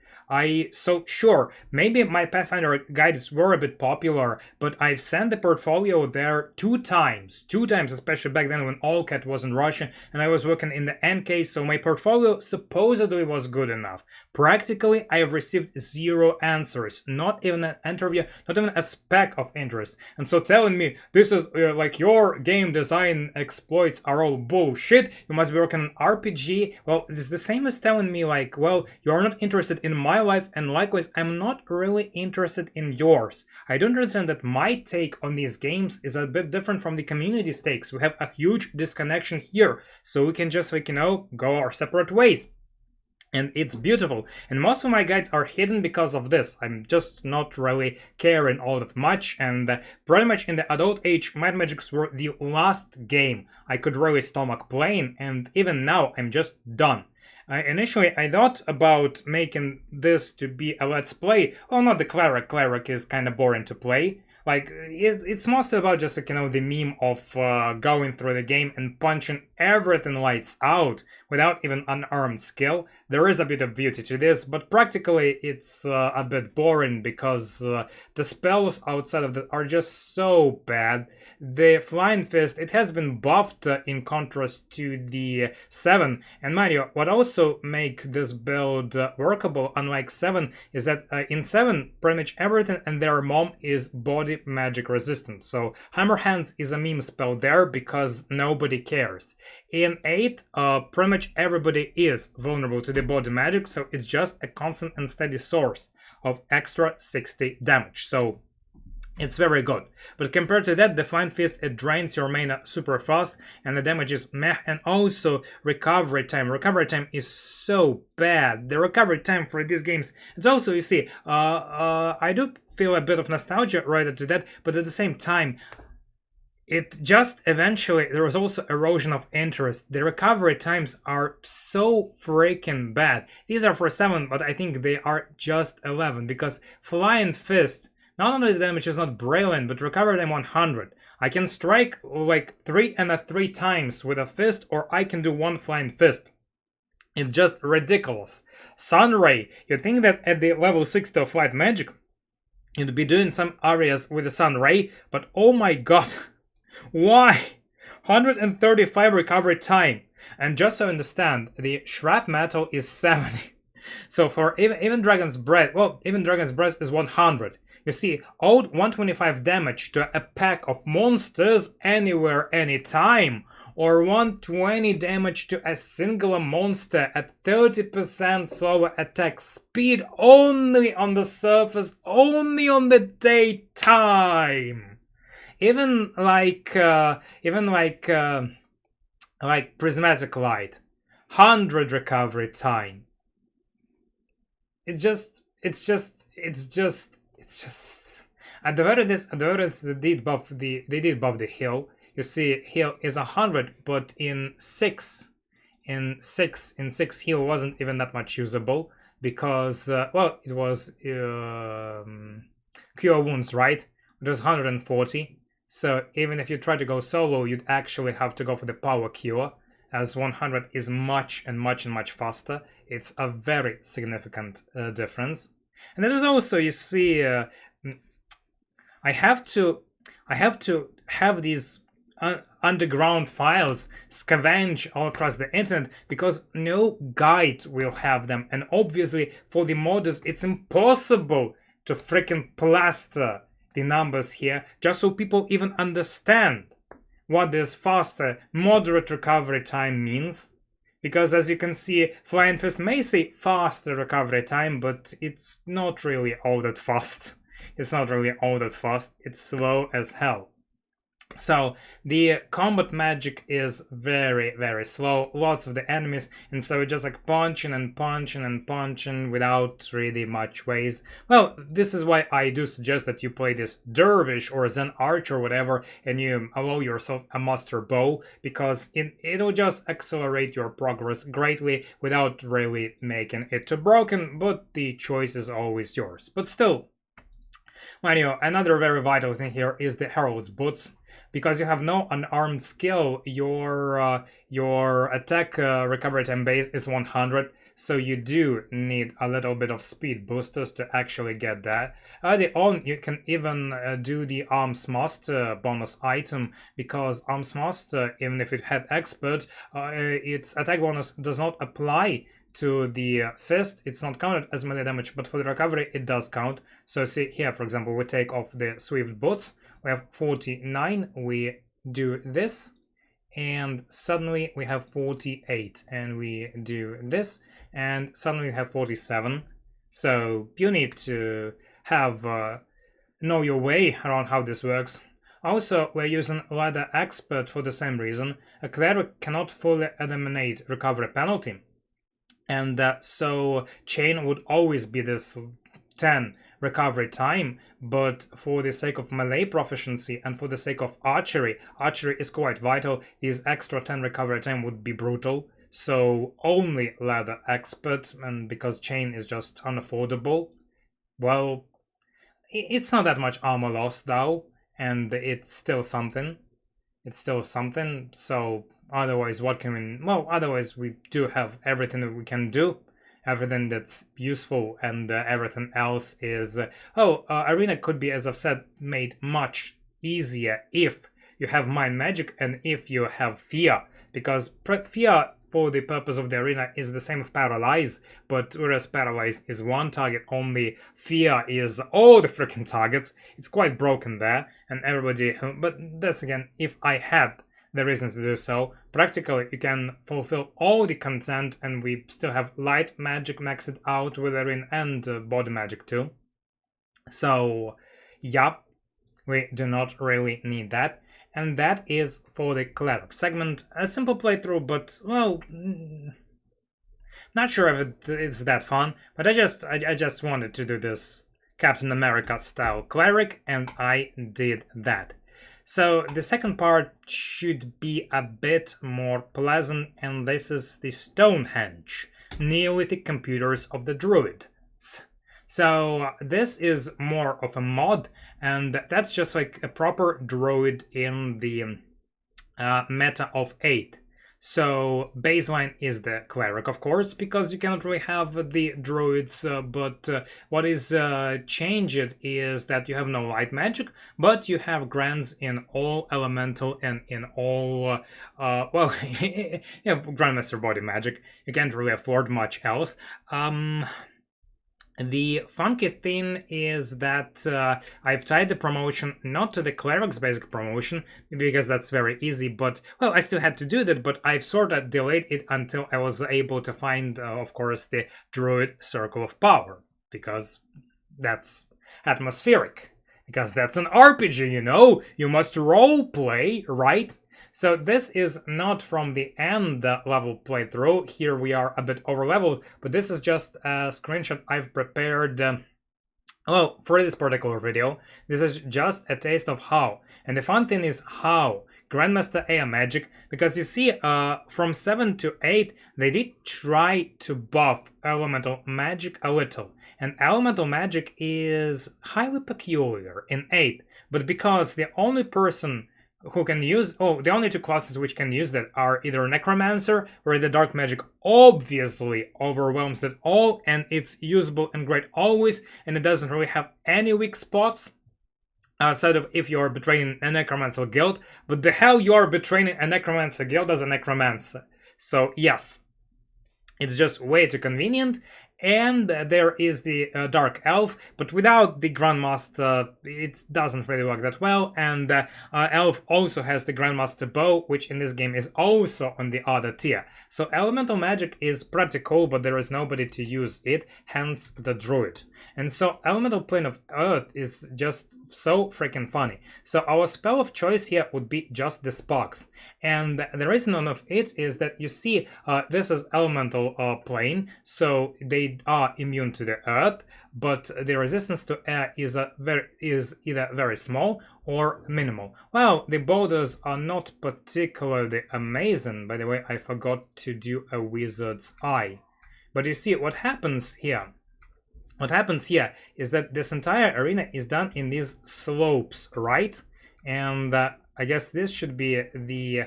So sure, maybe my Pathfinder guides were a bit popular, but I've sent the portfolio there two times, especially back then when AllCat was in Russia and I was working in the NK, so my portfolio supposedly was good enough. Practically, I have received 0 answers, not even an interview, not even a speck of interest. And so telling me this is like your game design exploits are all bullshit, you must be working on RPG, well, it's the same as telling me like, well, you're not interested in my life, and likewise, I'm not really interested in yours. I don't understand that my take on these games is a bit different from the community's takes. We have a huge disconnection here, so we can just like, go our separate ways. And it's beautiful. And most of my guides are hidden because of this. I'm just not really caring all that much. And pretty much in the adult age, Might Magics were the last game I could really stomach playing. And even now, I'm just done. Initially, I thought about making this to be a let's play. Well, not the Cleric. Cleric is kind of boring to play. Like, it's mostly about just, like, the meme of going through the game and punching everything lights out without even unarmed skill. There is a bit of beauty to this, but practically it's a bit boring because the spells outside of that are just so bad. The Flying Fist, it has been buffed in contrast to the 7. And mind you, what also make this build workable, unlike 7, is that in 7, pretty much everything and their mom is body magic resistant. So Hammer Hands is a meme spell there because nobody cares. In 8, pretty much everybody is vulnerable to the body magic, so it's just a constant and steady source of extra 60 damage. So it's very good. But compared to that, the Flying Fist, it drains your mana super fast and the damage is meh, and also recovery time. Recovery time is so bad. The recovery time for these games, it's also, you see, I do feel a bit of nostalgia related to that, but at the same time, it just eventually, there was also erosion of interest. The recovery times are so freaking bad. These are for 7, but I think they are just 11 because Flying Fist, not only the damage is not brilliant, but recovery time 100. I can strike like 3 times with a fist, or I can do 1 Flying Fist. It's just ridiculous. Sunray, you'd think that at the level 60 of Flight Magic, you'd be doing some areas with the Sunray, but oh my god, why? 135 recovery time. And just so you understand, the shrapmetal is 70. So for even Dragon's Breath, well, even Dragon's Breath is 100. You see, old 125 damage to a pack of monsters anywhere, anytime, or 120 damage to a single monster at 30% slower attack speed only on the surface, only on the daytime. Even like prismatic light, 100 recovery time. It's just at the very least they did buff the heal. You see, heal is 100, but in 6 heal wasn't even that much usable because well, it was cure wounds, right? It was 140. So even if you try to go solo, you'd actually have to go for the power cure, as 100 is much faster. It's a very significant difference. And then there's also, you see, I have to have these underground files scavenge all across the internet because no guide will have them, and obviously for the modders it's impossible to freaking plaster the numbers here just so people even understand what this faster moderate recovery time means. Because as you can see, Flying Fist may say faster recovery time, but it's not really all that fast. It's not really all that fast. It's slow as hell. So the combat magic is very, very slow. Lots of the enemies, and so just like punching and punching and punching without really much ways. Well, this is why I do suggest that you play this Dervish or Zen Archer or whatever, and you allow yourself a Master Bow, because it'll just accelerate your progress greatly without really making it too broken, but the choice is always yours. But still, Anyway, another very vital thing here is the Herald's Boots. Because you have no unarmed skill, your attack recovery time base is 100, so you do need a little bit of speed boosters to actually get that. You can even do the Arms Master bonus item, because Arms Master, even if it had Expert, its attack bonus does not apply to the fist. It's not counted as melee damage, but for the recovery it does count. So see here, for example, we take off the Swift Boots, we have 49, we do this, and suddenly we have 48, and we do this, and suddenly we have 47. So you need to have know your way around how this works. Also, we're using Ladder Expert for the same reason. A Cleric cannot fully eliminate recovery penalty, and so Chain would always be this 10 recovery time, but for the sake of melee proficiency and for the sake of archery is quite vital. This extra 10 recovery time would be brutal, so only Ladder Expert, and because Chain is just unaffordable, well, it's not that much armor loss though, and it's still something. So otherwise what can we, well, otherwise we do have everything that we can do, everything that's useful, and everything else is Arena could be, as I've said, made much easier if you have Mind Magic and if you have Fear, because Fear for the purpose of the arena is the same as Paralyze, but whereas Paralyze is one target only, Fear is all the freaking targets. It's quite broken there, and everybody, but that's again, if I had the reason to do so. Practically, you can fulfill all the content, and we still have Light Magic maxed out with Arena and Body Magic too. So, yeah, we do not really need that. And that is for the Cleric segment. A simple playthrough, but, well, not sure if it's that fun, but I just wanted to do this Captain America style Cleric, and I did that. So the second part should be a bit more pleasant, and this is the Stonehenge, Neolithic computers of the Druid. So this is more of a mod, and that's just like a proper Druid in the meta of 8. So baseline is the Cleric, of course, because you cannot really have the Druids, but what is changed is that you have no light magic, but you have grants in all elemental and in all, well, you have Grandmaster body magic. You can't really afford much else. The funky thing is that I've tied the promotion not to the Cleric's basic promotion, because that's very easy, but, well, I still had to do that, but I've sort of delayed it until I was able to find, of course, the Druid Circle of Power, because that's atmospheric, because that's an RPG, you know? You must roleplay, right? So this is not from the end level playthrough. Here we are a bit over leveled, but this is just a screenshot I've prepared well, for this particular video. This is just a taste of how. And the fun thing is how Grandmaster AI Magic, because you see from 7 to 8 they did try to buff Elemental Magic a little. And Elemental Magic is highly peculiar in 8, but because the only person who can use, the only two classes which can use that are either Necromancer, where the Dark Magic obviously overwhelms that all, and it's usable and great always, and it doesn't really have any weak spots, outside of if you're betraying a Necromancer guild, but the hell you are betraying a Necromancer guild as a Necromancer. So yes, it's just way too convenient. And there is the Dark Elf, but without the Grandmaster, it doesn't really work that well. And Elf also has the Grandmaster Bow, which in this game is also on the other tier. So Elemental Magic is pretty cool, but there is nobody to use it, hence the Druid. And so Elemental Plane of Earth is just so freaking funny. So our spell of choice here would be just the Sparks. And the reason of it is that you see this is Elemental Plane, so they are immune to the earth, but the resistance to air is either very small or minimal. Well, the borders are not particularly amazing. By the way, I forgot to do a wizard's eye. But you see what happens here. what happens here is that this entire arena is done in these slopes, right? And I guess this should be the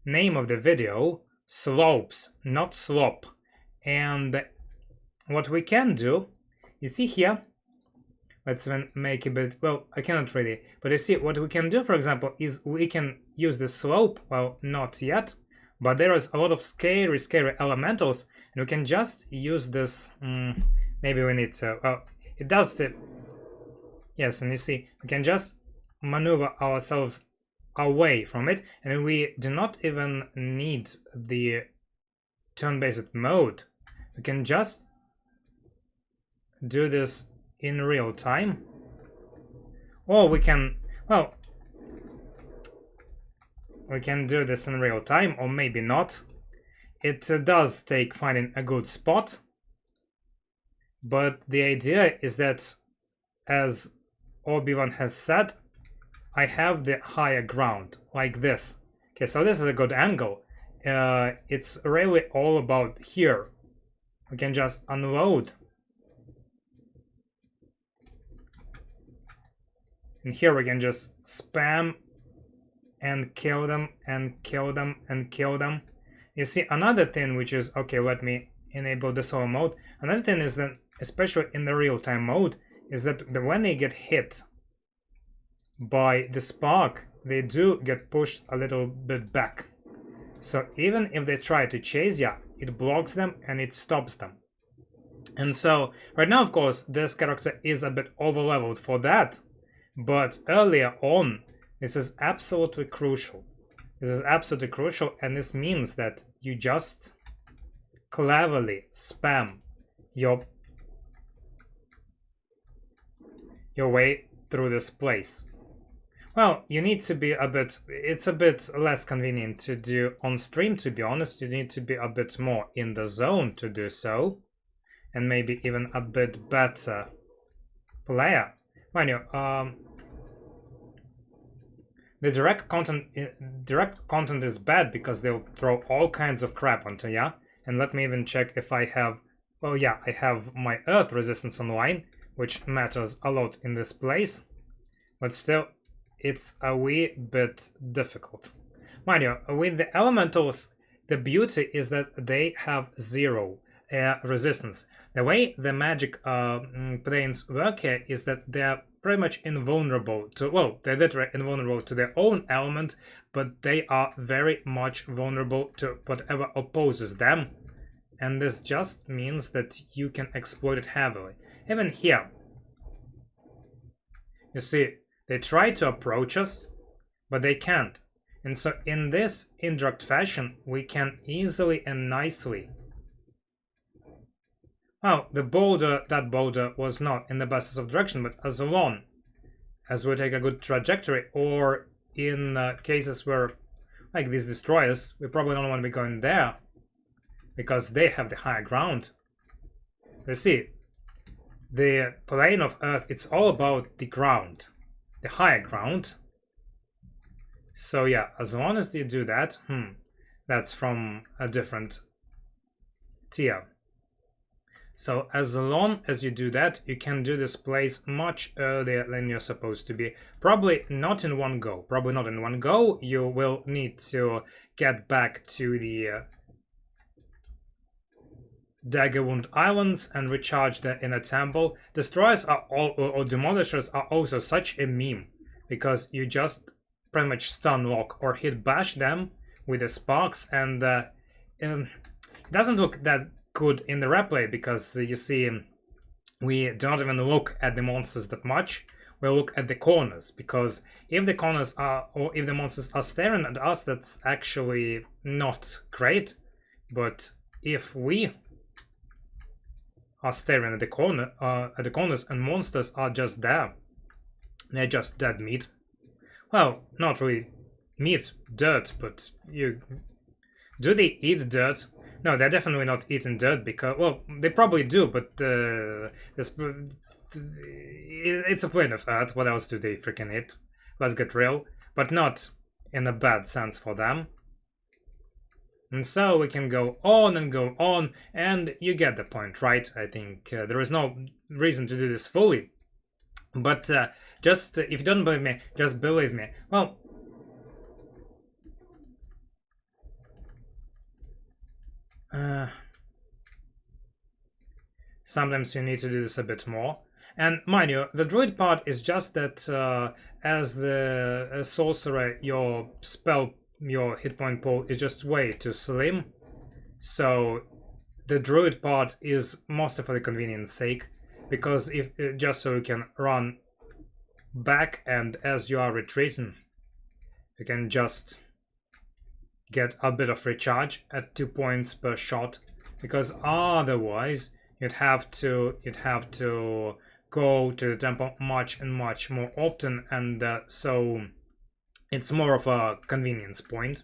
name of the video, slopes, not slop. And what we can do, you see here, let's even make a bit, well, I cannot really, but you see what we can do, for example, is we can use the slope, well, not yet, but there is a lot of scary elementals, and we can just use this, maybe we need to, well, it does it, yes, and you see, we can just maneuver ourselves away from it, and we do not even need the turn-based mode. We can just do this in real time, or we can, well, we can do this in real time, or maybe not. It does take finding a good spot, but the idea is that, as Obi-Wan has said, I have the higher ground, like this. Okay, so this is a good angle. It's really all about here. We can just unload. And here we can just spam and kill them and kill them and kill them. You see, another thing which is, okay, let me enable the solo mode. Another thing is that, especially in the real-time mode, is that when they get hit by the spark, they do get pushed a little bit back. So even if they try to chase you, it blocks them and it stops them. And so right now, of course, this character is a bit overleveled for that, but earlier on, this is absolutely crucial. This is absolutely crucial, and this means that you just cleverly spam your way through this place. Well, you need to be a bit, it's a bit less convenient to do on stream, to be honest. You need to be a bit more in the zone to do so, and maybe even a bit better player. Mind you, the direct content is bad because they'll throw all kinds of crap onto you. And let me even check if I have, well, yeah, I have my earth resistance online, which matters a lot in this place, but still, it's a wee bit difficult. Mind you, with the elementals, the beauty is that they have zero resistance. The way the magic planes work here is that they're pretty much invulnerable to, well, they're literally invulnerable to their own element, but they are very much vulnerable to whatever opposes them. And this just means that you can exploit it heavily. Even here, you see, they try to approach us, but they can't. And so in this indirect fashion, we can easily and nicely... Well, that boulder was not in the best of direction, but as alone, as we take a good trajectory, or in cases where, like these destroyers, we probably don't want to be going there, because they have the higher ground. You see, the plane of Earth, it's all about the ground. The higher ground. So yeah, as long as you do that, that's from a different tier. So as long as you do that, you can do this place much earlier than you're supposed to be. Probably not in one go. Probably not in one go. You will need to get back to the Daggerwound Islands and recharge the inner temple. Destroyers are all, or demolishers are also such a meme, because you just pretty much stun lock or hit bash them with the sparks, and it doesn't look that good in the replay, because you see, we do not even look at the monsters that much. We look at the corners, because if the corners are, or if the monsters are staring at us, that's actually not great. But if we are staring at the corners and monsters are just there, they're just dead meat. Well, not really meat, dirt, but do they eat dirt? No, they're definitely not eating dirt, because, well, they probably do, but it's a plane of Earth. What else do they freaking eat? Let's get real. But not in a bad sense for them. And so we can go on and go on, and you get the point, right? I think there is no reason to do this fully. But just, if you don't believe me, just believe me. Well, sometimes you need to do this a bit more. And mind you, the druid part is just that as the sorcerer, your hit point pool is just way too slim. So the druid part is mostly for the convenience sake, because if just so you can run back, and as you are retreating, you can just get a bit of recharge at 2 points per shot, because otherwise you'd have to go to the temple much and much more often, and so it's more of a convenience point.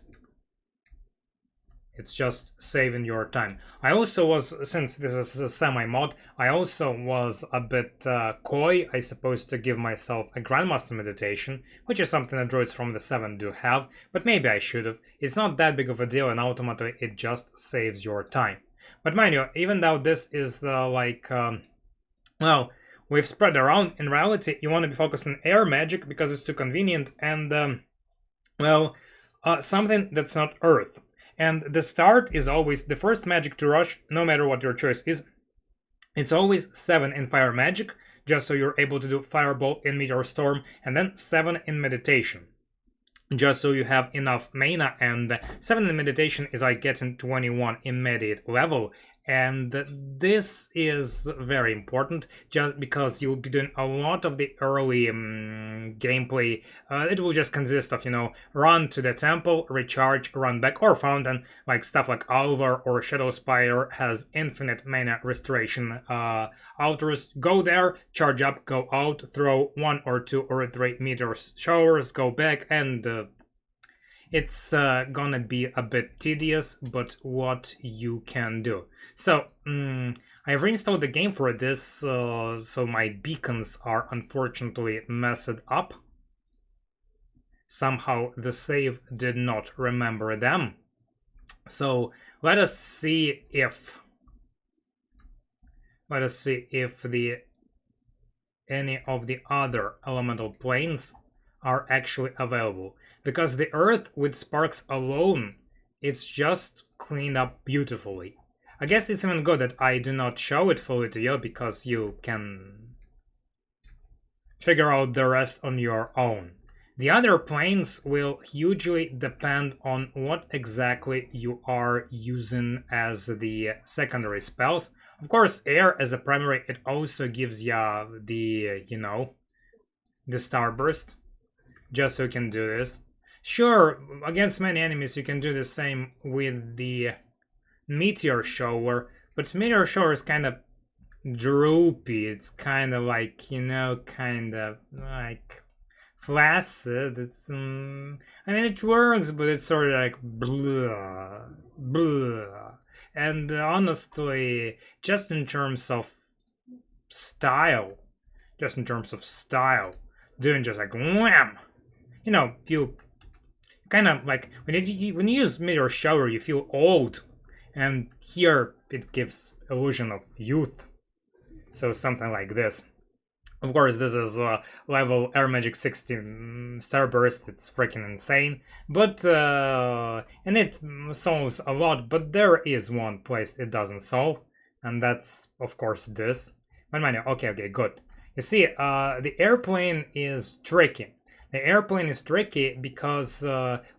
It's just saving your time. I also was, since this is a semi-mod, I also was a bit coy, I suppose, to give myself a Grandmaster meditation, which is something that druids from the 7 do have, but maybe I should have. It's not that big of a deal, and ultimately it just saves your time. But mind you, even though this is well, we've spread around, in reality you want to be focused on air magic because it's too convenient, and well, something that's not earth. And the start is always the first magic to rush, no matter what your choice is. It's always 7 in fire magic, just so you're able to do fireball in meteor storm, and then 7 in meditation, just so you have enough mana. And 7 in meditation is like getting 21 immediate level, and this is very important just because you'll be doing a lot of the early gameplay. It will just consist of, run to the temple, recharge, run back, or fountain, like stuff like Alvar or Shadowspire has infinite mana restoration. Altars, go there, charge up, go out, throw 1 or 2 or 3 meteor showers, go back, and it's gonna be a bit tedious, but what you can do. So, I've reinstalled the game for this, so my beacons are unfortunately messed up. Somehow the save did not remember them. So, let us see if any of the other elemental planes are actually available. Because the earth with sparks alone, it's just cleaned up beautifully. I guess it's even good that I do not show it fully to you, because you can figure out the rest on your own. The other planes will hugely depend on what exactly you are using as the secondary spells. Of course, air as a primary, it also gives you the, the starburst, just so you can do this. Sure, against many enemies you can do the same with the meteor shower, but meteor shower is kind of droopy. It's kind of like, kind of like flaccid. It's, I mean, it works, but it's sort of like blah, blah. And honestly, just in terms of style, doing just like wham, you kind of like when you use meteor shower, you feel old, and here it gives illusion of youth. So something like this. Of course, this is level Air Magic 16 Starburst. It's freaking insane, but and it solves a lot. But there is one place it doesn't solve, and that's of course this. But mind you, okay, good. You see, the airplane is tricky. The airplane is tricky because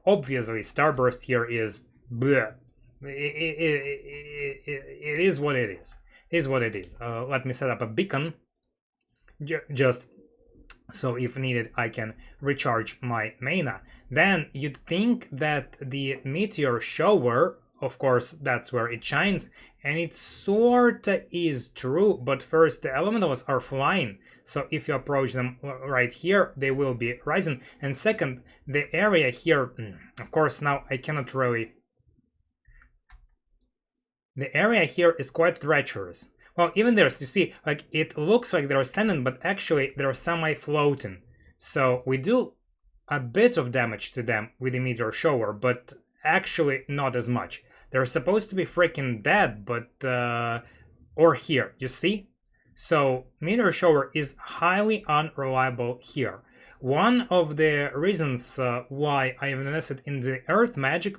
obviously Starburst here is bleh. It is what it is. It is what it is. Let me set up a beacon, just so if needed I can recharge my mana. Then you'd think that the meteor shower, of course, that's where it shines, and it sorta is true, but first the elementals are flying, so if you approach them right here, they will be rising, and second, the area here, of course now I cannot really... The area here is quite treacherous. Well, even there's, you see, like, it looks like they're standing, but actually they're semi-floating. So we do a bit of damage to them with the meteor shower, but actually not as much. They're supposed to be freaking dead, but or here, you see? So meteor shower is highly unreliable here. One of the reasons why I've invested in the earth magic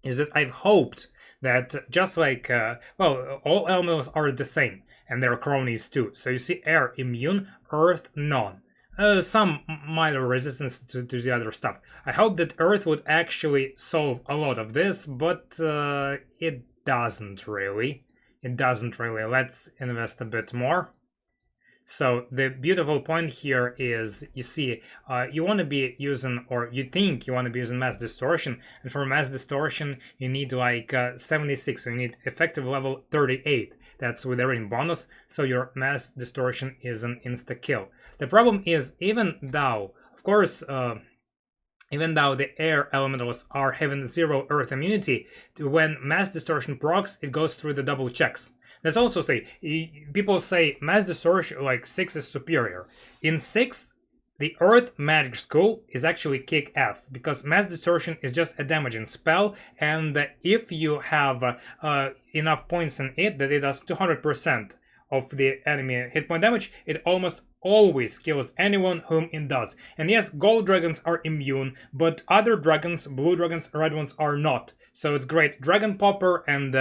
is that I've hoped that just like, well, all elementals are the same, and their cronies too. So you see air immune, earth none. Some minor resistance to the other stuff. I hope that earth would actually solve a lot of this, but it doesn't really. It doesn't really. Let's invest a bit more. So the beautiful point here is, you see, you want to be using, or you think you want to be using mass distortion, and for mass distortion you need like 76, so you need effective level 38. That's with a ring bonus, so your mass distortion is an insta-kill. The problem is, even though, of course, even though the air elementals are having 0 earth immunity, when mass distortion procs, it goes through the double checks. Let's also say, people say mass distortion, like 6 is superior. In 6, the Earth Magic School is actually kick-ass, because mass distortion is just a damaging spell, and if you have enough points in it that it does 200% of the enemy hit point damage, it almost always kills anyone whom it does. And yes, gold dragons are immune, but other dragons, blue dragons, red ones, are not. So it's great. Dragon Popper and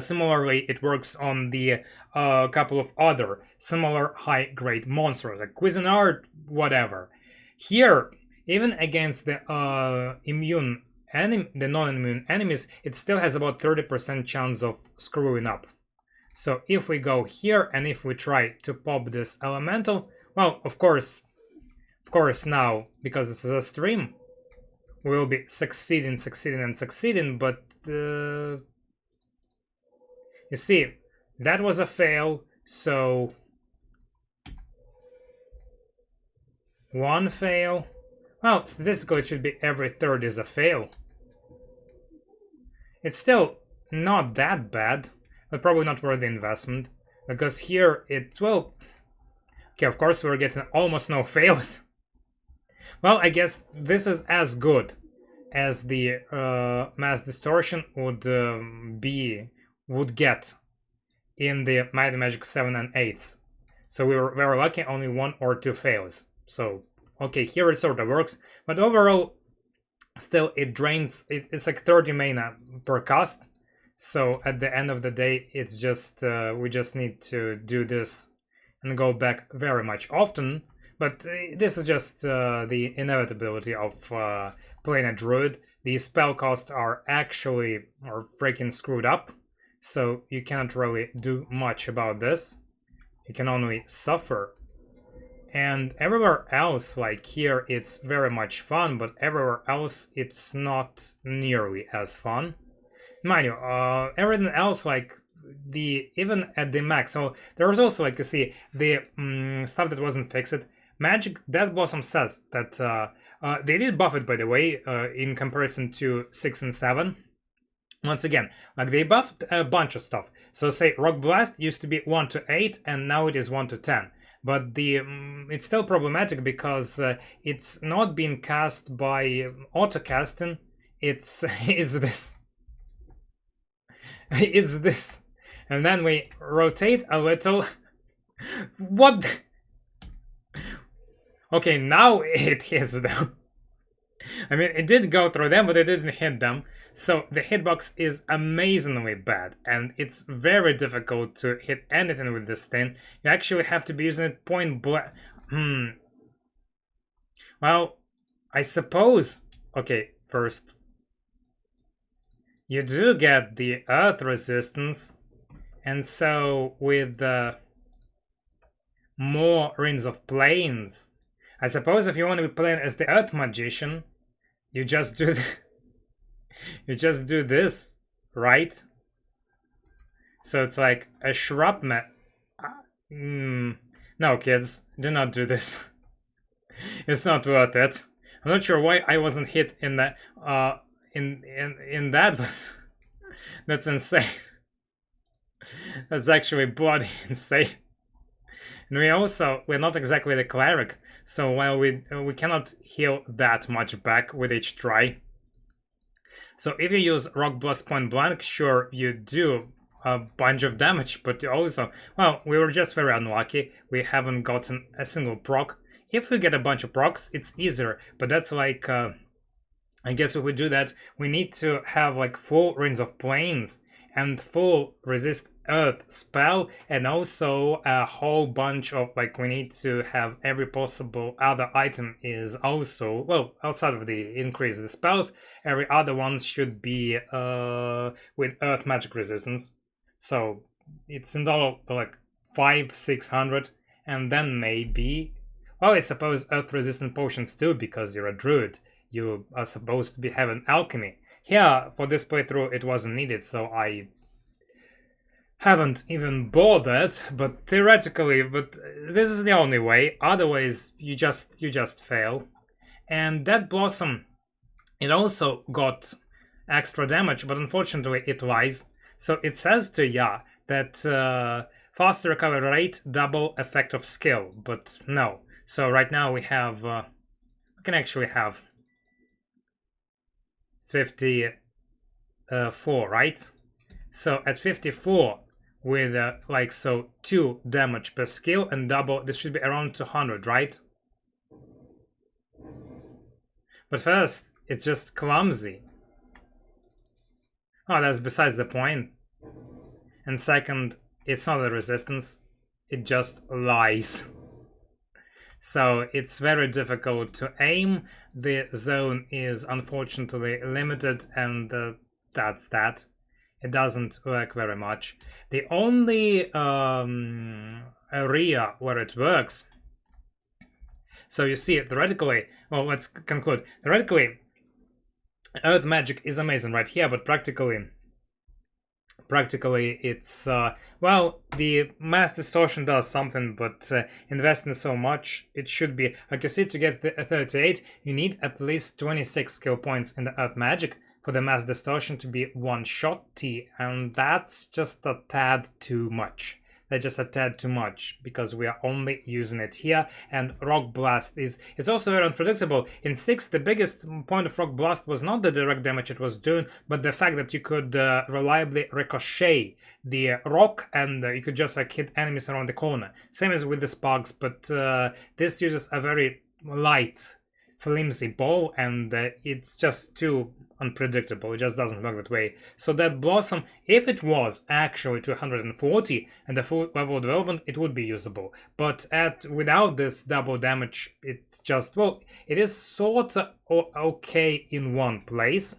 similarly, it works on the couple of other similar high-grade monsters, like Cuisinart, whatever. Here, even against the the non-immune enemies, it still has about 30% chance of screwing up. So if we go here and if we try to pop this elemental, well, of course now, because this is a stream, we'll be succeeding, but you see, that was a fail, so 1 fail. Well, statistically it should be every third is a fail. It's still not that bad, but probably not worth the investment, because here it will... Okay, of course we're getting almost no fails. Well, I guess this is as good as the mass distortion would get in the Might and Magic 7 and 8s. So we were very lucky, only 1 or 2 fails. So, okay, here it sort of works, but overall, still it drains, it's like 30 mana per cast. So at the end of the day, it's just, we just need to do this and go back very much often. But this is just the inevitability of playing a druid. The spell costs are actually freaking screwed up. So you can't really do much about this. You can only suffer. And everywhere else, like here, it's very much fun, but everywhere else, it's not nearly as fun. Mind you, everything else, like even at the max. So there was also, like you see, the stuff that wasn't fixed. Magic Death Blossom says that they did buff it, by the way, in comparison to 6 and 7. Once again, like they buffed a bunch of stuff. So say Rock Blast used to be 1 to 8 and now it is 1 to 10. But the it's still problematic because it's not being cast by auto casting. It's this. It's this. And then we rotate a little. What? Okay, now it hits them. I mean, it did go through them, but it didn't hit them. So the hitbox is amazingly bad, and it's very difficult to hit anything with this thing. You actually have to be using it point blank. Well, I suppose... Okay, first. You do get the earth resistance, and so with more Rings of Plains, I suppose if you want to be playing as the Earth Magician, you just do you just do this, right? So it's like a shrub No, kids, do not do this. It's not worth it. I'm not sure why I wasn't hit in that in that, but that's insane. That's actually bloody insane. And we're not exactly the Cleric, so while we cannot heal that much back with each try. So if you use Rock Blast point blank, sure, you do a bunch of damage, but also, well, we were just very unlucky. We haven't gotten a single proc. If we get a bunch of procs, it's easier, but that's like, I guess if we do that, we need to have like full Ruins of Plains and full resist earth spell, and also a whole bunch of like, we need to have every possible other item is also, well, outside of the increase the spells, every other one should be with earth magic resistance. So it's in total like 500-600, and then maybe, well, I suppose earth resistant potions too, because you're a druid, you are supposed to be having alchemy. Here, for this playthrough, it wasn't needed, so I haven't even bothered, but theoretically, but this is the only way, otherwise you just fail. And that Blossom, it also got extra damage, but unfortunately it lies. So it says to Ya that faster recovery rate, double effect of skill, but no. So right now we have, we can actually have 54, right? So at 54, with like, so 2 damage per skill and double, this should be around 200, right? But first, it's just clumsy. Oh, that's besides the point. And second, it's not a resistance, it just lies. So it's very difficult to aim, the zone is unfortunately limited, and that's that. It doesn't work very much. The only area where it works, so you see, theoretically, well, let's conclude. Theoretically, earth magic is amazing right here, but practically it's well, the mass distortion does something, but investing so much, it should be, like you see, to get the 38 you need at least 26 skill points in the earth magic for the mass distortion to be one-shot-y, and that's just a tad too much. That's just a tad too much, because we are only using it here, and Rock Blast it's also very unpredictable. In 6, the biggest point of Rock Blast was not the direct damage it was doing, but the fact that you could reliably ricochet the rock, and you could just like hit enemies around the corner. Same as with the sparks, but this uses a very light, flimsy bow, and it's just too unpredictable. It just doesn't work that way. So that Blossom, if it was actually 240 and the full level of development, it would be usable. But without this double damage, it just, well, it is sort of okay in one place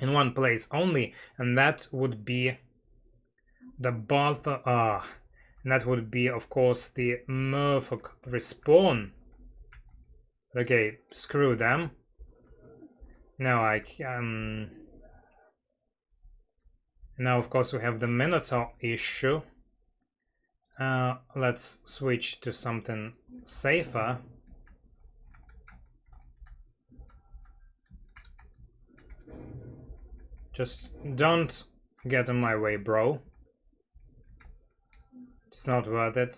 only, and that would be the Bath, and that would be, of course, the Murfolk Respawn. Okay, screw them. Now now of course we have the Minotaur issue. Let's switch to something safer. Just don't get in my way, bro. It's not worth it.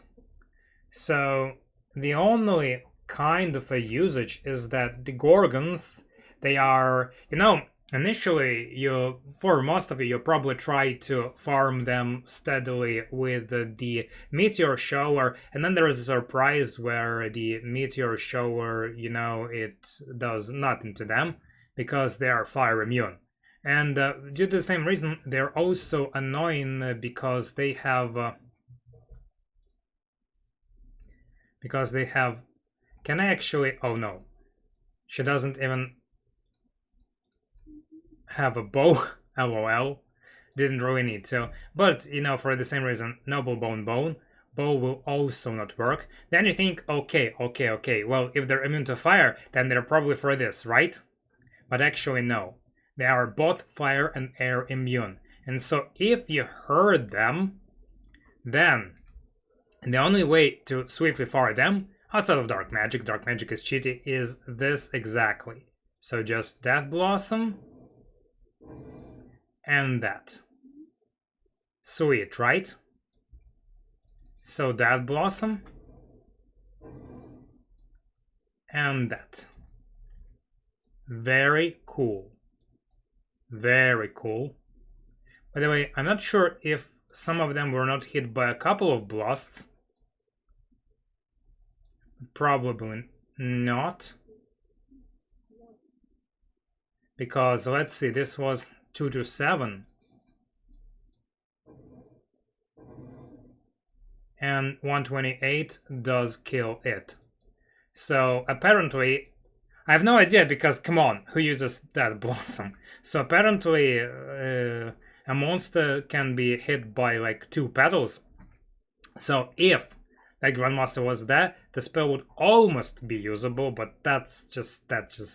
So the only kind of a usage is that the Gorgons, they are, you know, initially for most of you probably try to farm them steadily with the meteor shower, and then there is a surprise where the meteor shower, you know, it does nothing to them because they are fire immune. And due to the same reason, they're also annoying because they have can I actually, oh no, she doesn't even have a bow. LOL. Didn't really need to. But, you know, for the same reason, Noble Bone bow will also not work. Then you think, okay, well, if they're immune to fire, then they're probably for this, right? But actually, no. They are both fire and air immune. And so if you hurt them, then the only way to swiftly fire them, outside of dark magic is cheaty, is this exactly. So just that Blossom and that. Sweet, right? So that Blossom and that. Very cool. Very cool. By the way, I'm not sure if some of them were not hit by a couple of blasts. Probably not. Because, let's see, this was 2 to 7. And 128 does kill it. So, apparently, I have no idea because, come on, who uses that blossom? So, apparently, a monster can be hit by like 2 petals. So, if that Grandmaster was there, the spell would almost be usable, but that's just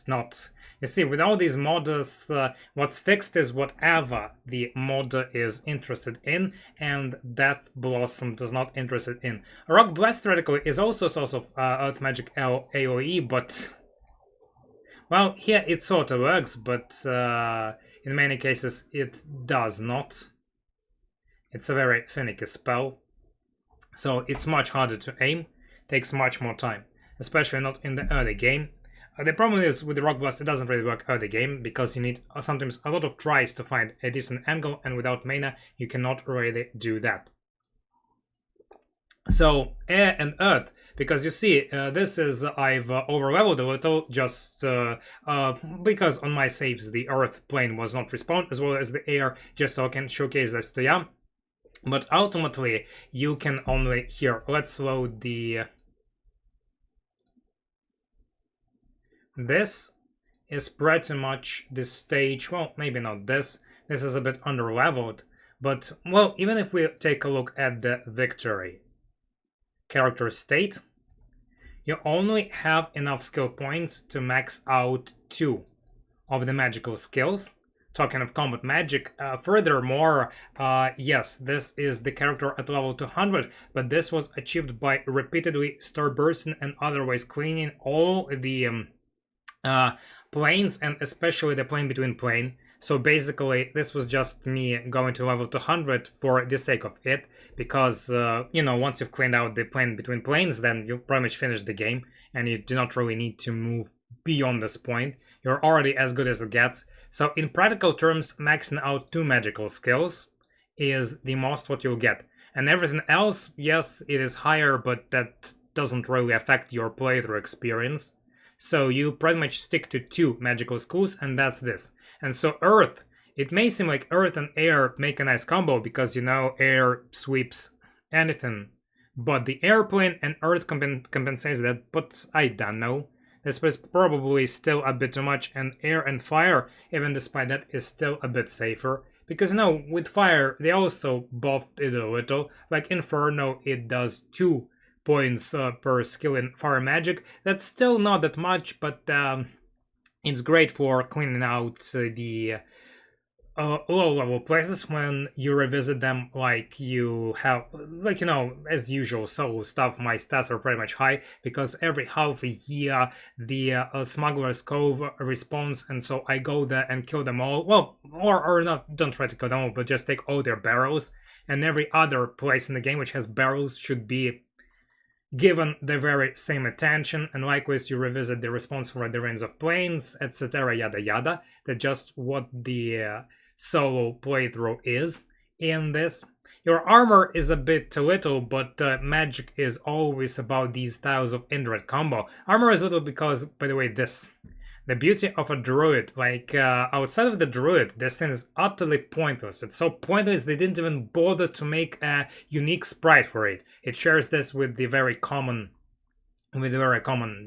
not. You see, with all these modders, what's fixed is whatever the modder is interested in, and Death Blossom does not interested in. Rock Blast theoretically is also a source of Earth Magic AoE, but well, here it sort of works, but in many cases it does not. It's a very finicky spell. So it's much harder to aim, takes much more time, especially not in the early game. The problem is with the Rock Blast, it doesn't really work early game because you need sometimes a lot of tries to find a decent angle, and without mana you cannot really do that. So Air and Earth, because you see, this is I've overleveled a little just because on my saves the Earth plane was not respawned, as well as the Air, just so I can showcase this to you. But ultimately, you can only... Here, let's load the... This is pretty much the stage... Well, maybe not this. This is a bit underleveled. But, well, even if we take a look at the victory character state, you only have enough skill points to max out 2 of the magical skills. Talking of combat magic, furthermore, yes, this is the character at level 200, but this was achieved by repeatedly starbursting and otherwise cleaning all the planes, and especially the plane between plane. So basically, this was just me going to level 200 for the sake of it, because, you know, once you've cleaned out the plane between planes, then you pretty much finish the game, and you do not really need to move beyond this point. You're already as good as it gets. So in practical terms, maxing out 2 magical skills is the most what you'll get. And everything else, yes, it is higher, but that doesn't really affect your playthrough experience. So you pretty much stick to 2 magical skills, and that's this. And so Earth, it may seem like Earth and Air make a nice combo because, you know, Air sweeps anything. But the airplane and Earth compensates that, but I don't know. This was probably still a bit too much, and Air and Fire, even despite that, is still a bit safer. Because, you know, with Fire, they also buffed it a little. Like Inferno, it does 2 points per skill in Fire Magic. That's still not that much, but it's great for cleaning out the low-level places when you revisit them, like you have, like, you know, as usual solo stuff. My stats are pretty much high because every half a year the Smuggler's Cove respawns, and so I go there and kill them all. Well, or not, don't try to kill them all, but just take all their barrels, and every other place in the game which has barrels should be given the very same attention. And likewise you revisit the response for the Reigns of Plains, etc, yada yada. That's just what the solo playthrough is in this. Your armor is a bit too little, but magic is always about these styles of indirect combo. Armor is little because, by the way, this, the beauty of a druid, like outside of the druid, this thing is utterly pointless. It's so pointless they didn't even bother to make a unique sprite for it. It shares this with the very common,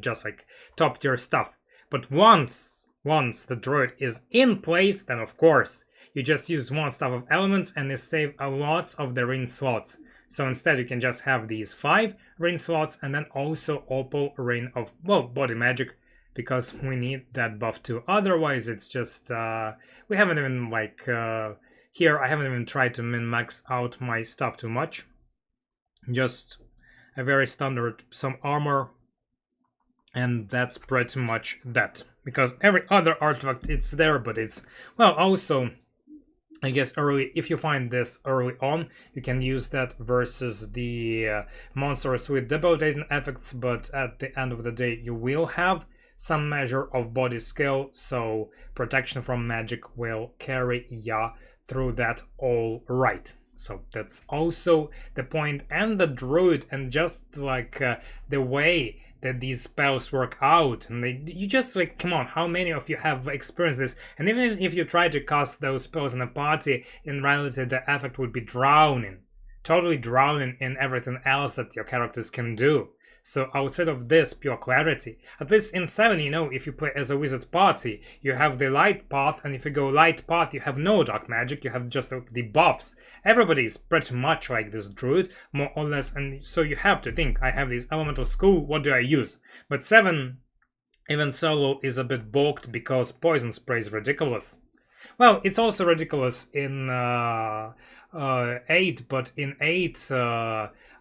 just like top tier stuff. But once the druid is in place, then of course you just use 1 staff of elements and they save a lot of the ring slots. So instead you can just have these 5 ring slots and then also opal ring of, well, body magic, because we need that buff too. Otherwise it's just we haven't even, like, here I haven't even tried to min-max out my stuff too much. Just a very standard, some armor, and that's pretty much that. Because every other artifact, it's there, but it's, well, also, I guess early, if you find this early on, you can use that versus the monsters with debilitating effects, but at the end of the day you will have some measure of body skill, so protection from magic will carry ya through that all right. So that's also the point. And the druid, and just like the way that these spells work out, and you just like, come on, how many of you have experienced this? And even if you try to cast those spells in a party, in reality the effect would be drowning, totally drowning in everything else that your characters can do. So outside of this pure clarity, at least in 7, you know, if you play as a wizard party, you have the light path, and if you go light path, you have no dark magic, you have just the buffs. Everybody is pretty much like this druid, more or less, and so you have to think, I have this elemental school, what do I use? But 7, even solo, is a bit balked because poison spray is ridiculous. Well, it's also ridiculous in 8, but in 8,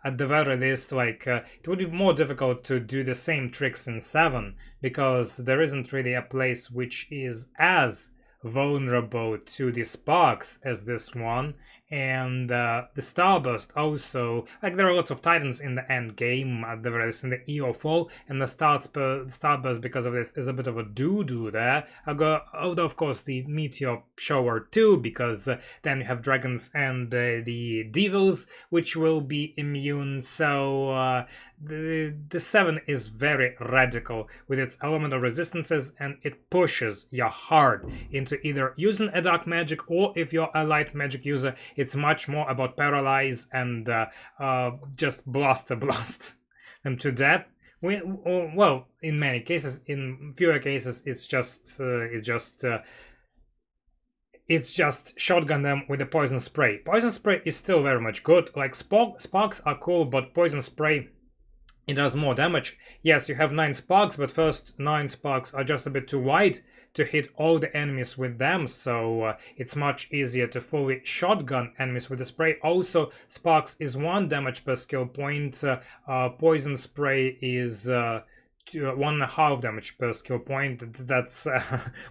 at the very least, like, it would be more difficult to do the same tricks in 7, because there isn't really a place which is as vulnerable to the sparks as this one, and the starburst also, like, there are lots of titans in the end game, at the very least in the EO fall, and the starburst because of this is a bit of a doo-doo there, although of course the meteor shower too, because then you have dragons and the devils which will be immune. So the 7 is very radical with its elemental resistances, and it pushes you hard into either using a dark magic, or if you're a light magic user, it's much more about paralyze and just blast them to death. Well, in many cases, in fewer cases, it's just shotgun them with the poison spray. Poison spray is still very much good. Like, sparks are cool, but poison spray, it does more damage. Yes, you have 9 sparks, but first 9 sparks are just a bit too wide to hit all the enemies with them, so it's much easier to fully shotgun enemies with the spray. Also, sparks is 1 damage per skill point, poison spray is 1.5 damage per skill point. That's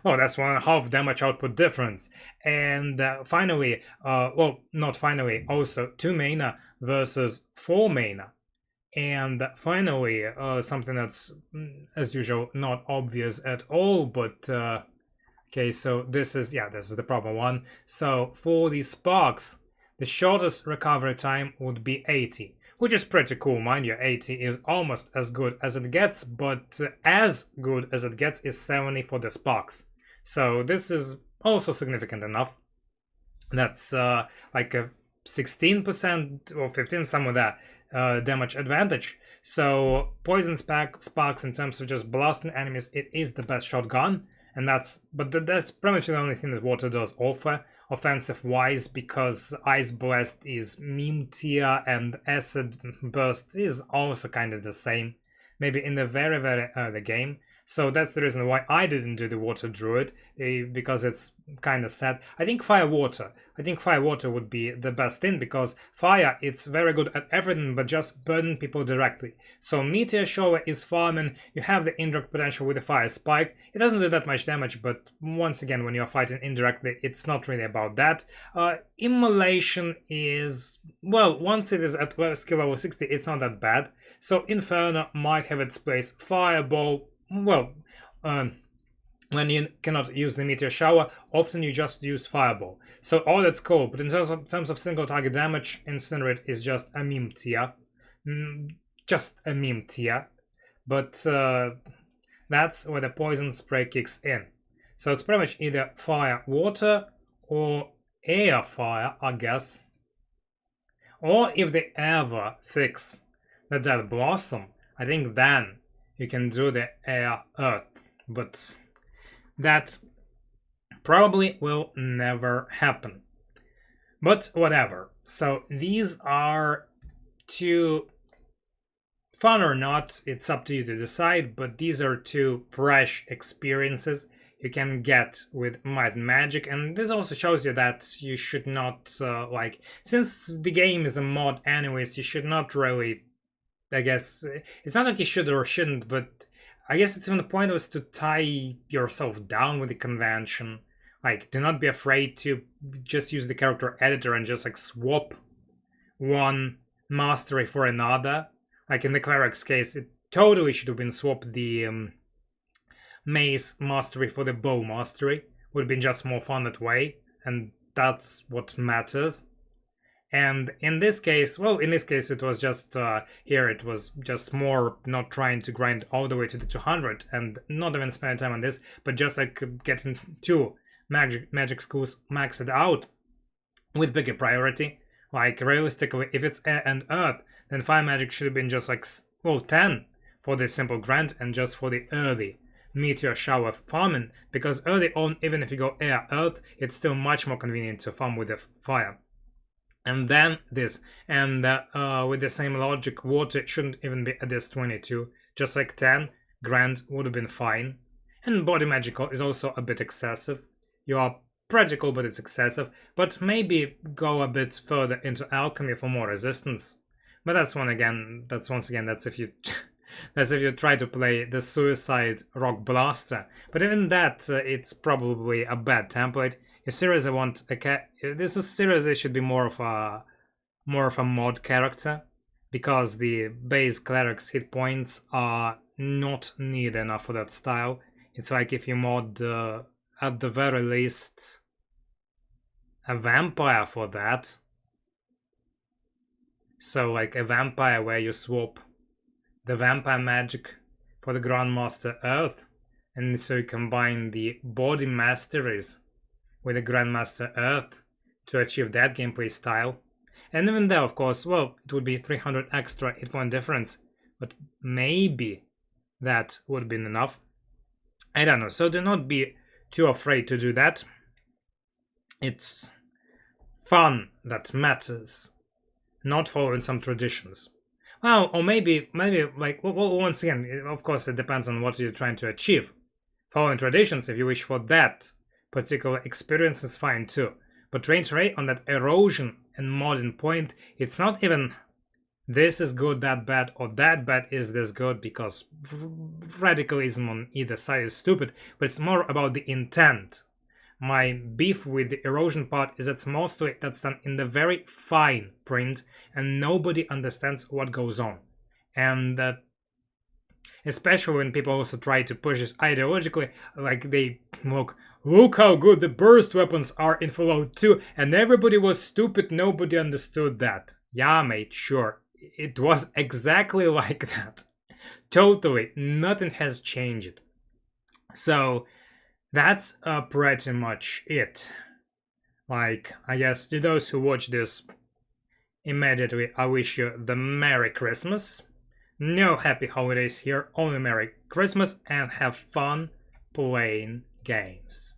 well, that's 1.5 damage output difference. And finally, well, not finally, also 2 mana versus 4 mana. And finally, something that's, as usual, not obvious at all, but okay, so this is the proper one. So for the sparks, the shortest recovery time would be 80, which is pretty cool, mind you. 80 is almost as good as it gets, but as good as it gets is 70 for the sparks. So this is also significant enough. That's like a 16% or 15, somewhere there. Damage advantage. So poison sparks, in terms of just blasting enemies, it is the best shotgun, and that's pretty much the only thing that water does offer offensive wise, because ice blast is meme tier and acid burst is also kind of the same, maybe in the very early game. So that's the reason why I didn't do the water druid, because it's kind of sad. I think fire water would be the best thing, because fire, it's very good at everything but just burning people directly. So meteor shower is farming, you have the indirect potential with the fire spike. It doesn't do that much damage, but once again, when you're fighting indirectly, it's not really about that. Immolation is, well, once it is at skill level 60, it's not that bad. So Inferno might have its place. Fireball, well, when you cannot use the meteor shower, often you just use fireball. So all that's cool, but in terms of single target damage, Incinerate is just a meme tier. Just a meme tier. But that's where the poison spray kicks in. So it's pretty much either fire water or air fire, I guess. Or if they ever fix the Dead Blossom, I think then you can do the air earth, but that probably will never happen. But whatever. So these are two, fun or not, it's up to you to decide, but these are two fresh experiences you can get with Might and Magic, and this also shows you that you should not, like, since the game is a mod anyways, you should not really, I guess, it's not like you should or shouldn't, but I guess it's even pointless to tie yourself down with the convention. Like, do not be afraid to just use the character editor and just like swap one mastery for another. Like in the Cleric's case, it totally should have been swapped the mace mastery for the bow mastery. Would have been just more fun that way, and that's what matters. And in this case, well, in this case it was just, here it was just more not trying to grind all the way to the 200 and not even spending time on this, but just like getting 2 magic schools maxed out with bigger priority. Like realistically, if it's air and earth, then 5 magic should have been just like, well, 10 for the simple grind and just for the early meteor shower farming, because early on, even if you go air earth, it's still much more convenient to farm with the fire. And then this, and with the same logic, water shouldn't even be at this 22, just like 10 grand would have been fine. And body magical is also a bit excessive. You are practical, but it's excessive. But maybe go a bit further into alchemy for more resistance. But that's once again, that's if you that's if you try to play the suicide rock blaster. But even that, it's probably a bad template. If seriously want this is seriously should be more of a mod character, because the base cleric's hit points are not near enough for that style. It's like if you mod at the very least a vampire for that. So like a vampire where you swap the vampire magic for the Grandmaster Earth, and so you combine the body masteries with the Grandmaster Earth to achieve that gameplay style. And even though, of course, well, it would be 300 extra hit point difference, but maybe that would have been enough. I don't know, so do not be too afraid to do that. It's fun that matters, not following some traditions. Well, or maybe like, well, once again, of course, it depends on what you're trying to achieve. Following traditions, if you wish for that particular experience, is fine too. But range rate on that erosion and modding point, it's not even this is good, that bad, or that bad is this good, because radicalism on either side is stupid, but it's more about the intent. My beef with the erosion part is that's mostly that's done in the very fine print and nobody understands what goes on. And especially when people also try to push this ideologically, like they look how good the burst weapons are in Fallout 2, and everybody was stupid, nobody understood that. Yeah, mate, sure. It was exactly like that. Totally, nothing has changed. So that's pretty much it. Like, I guess to those who watch this immediately, I wish you the Merry Christmas. No happy holidays here, only Merry Christmas, and have fun playing games.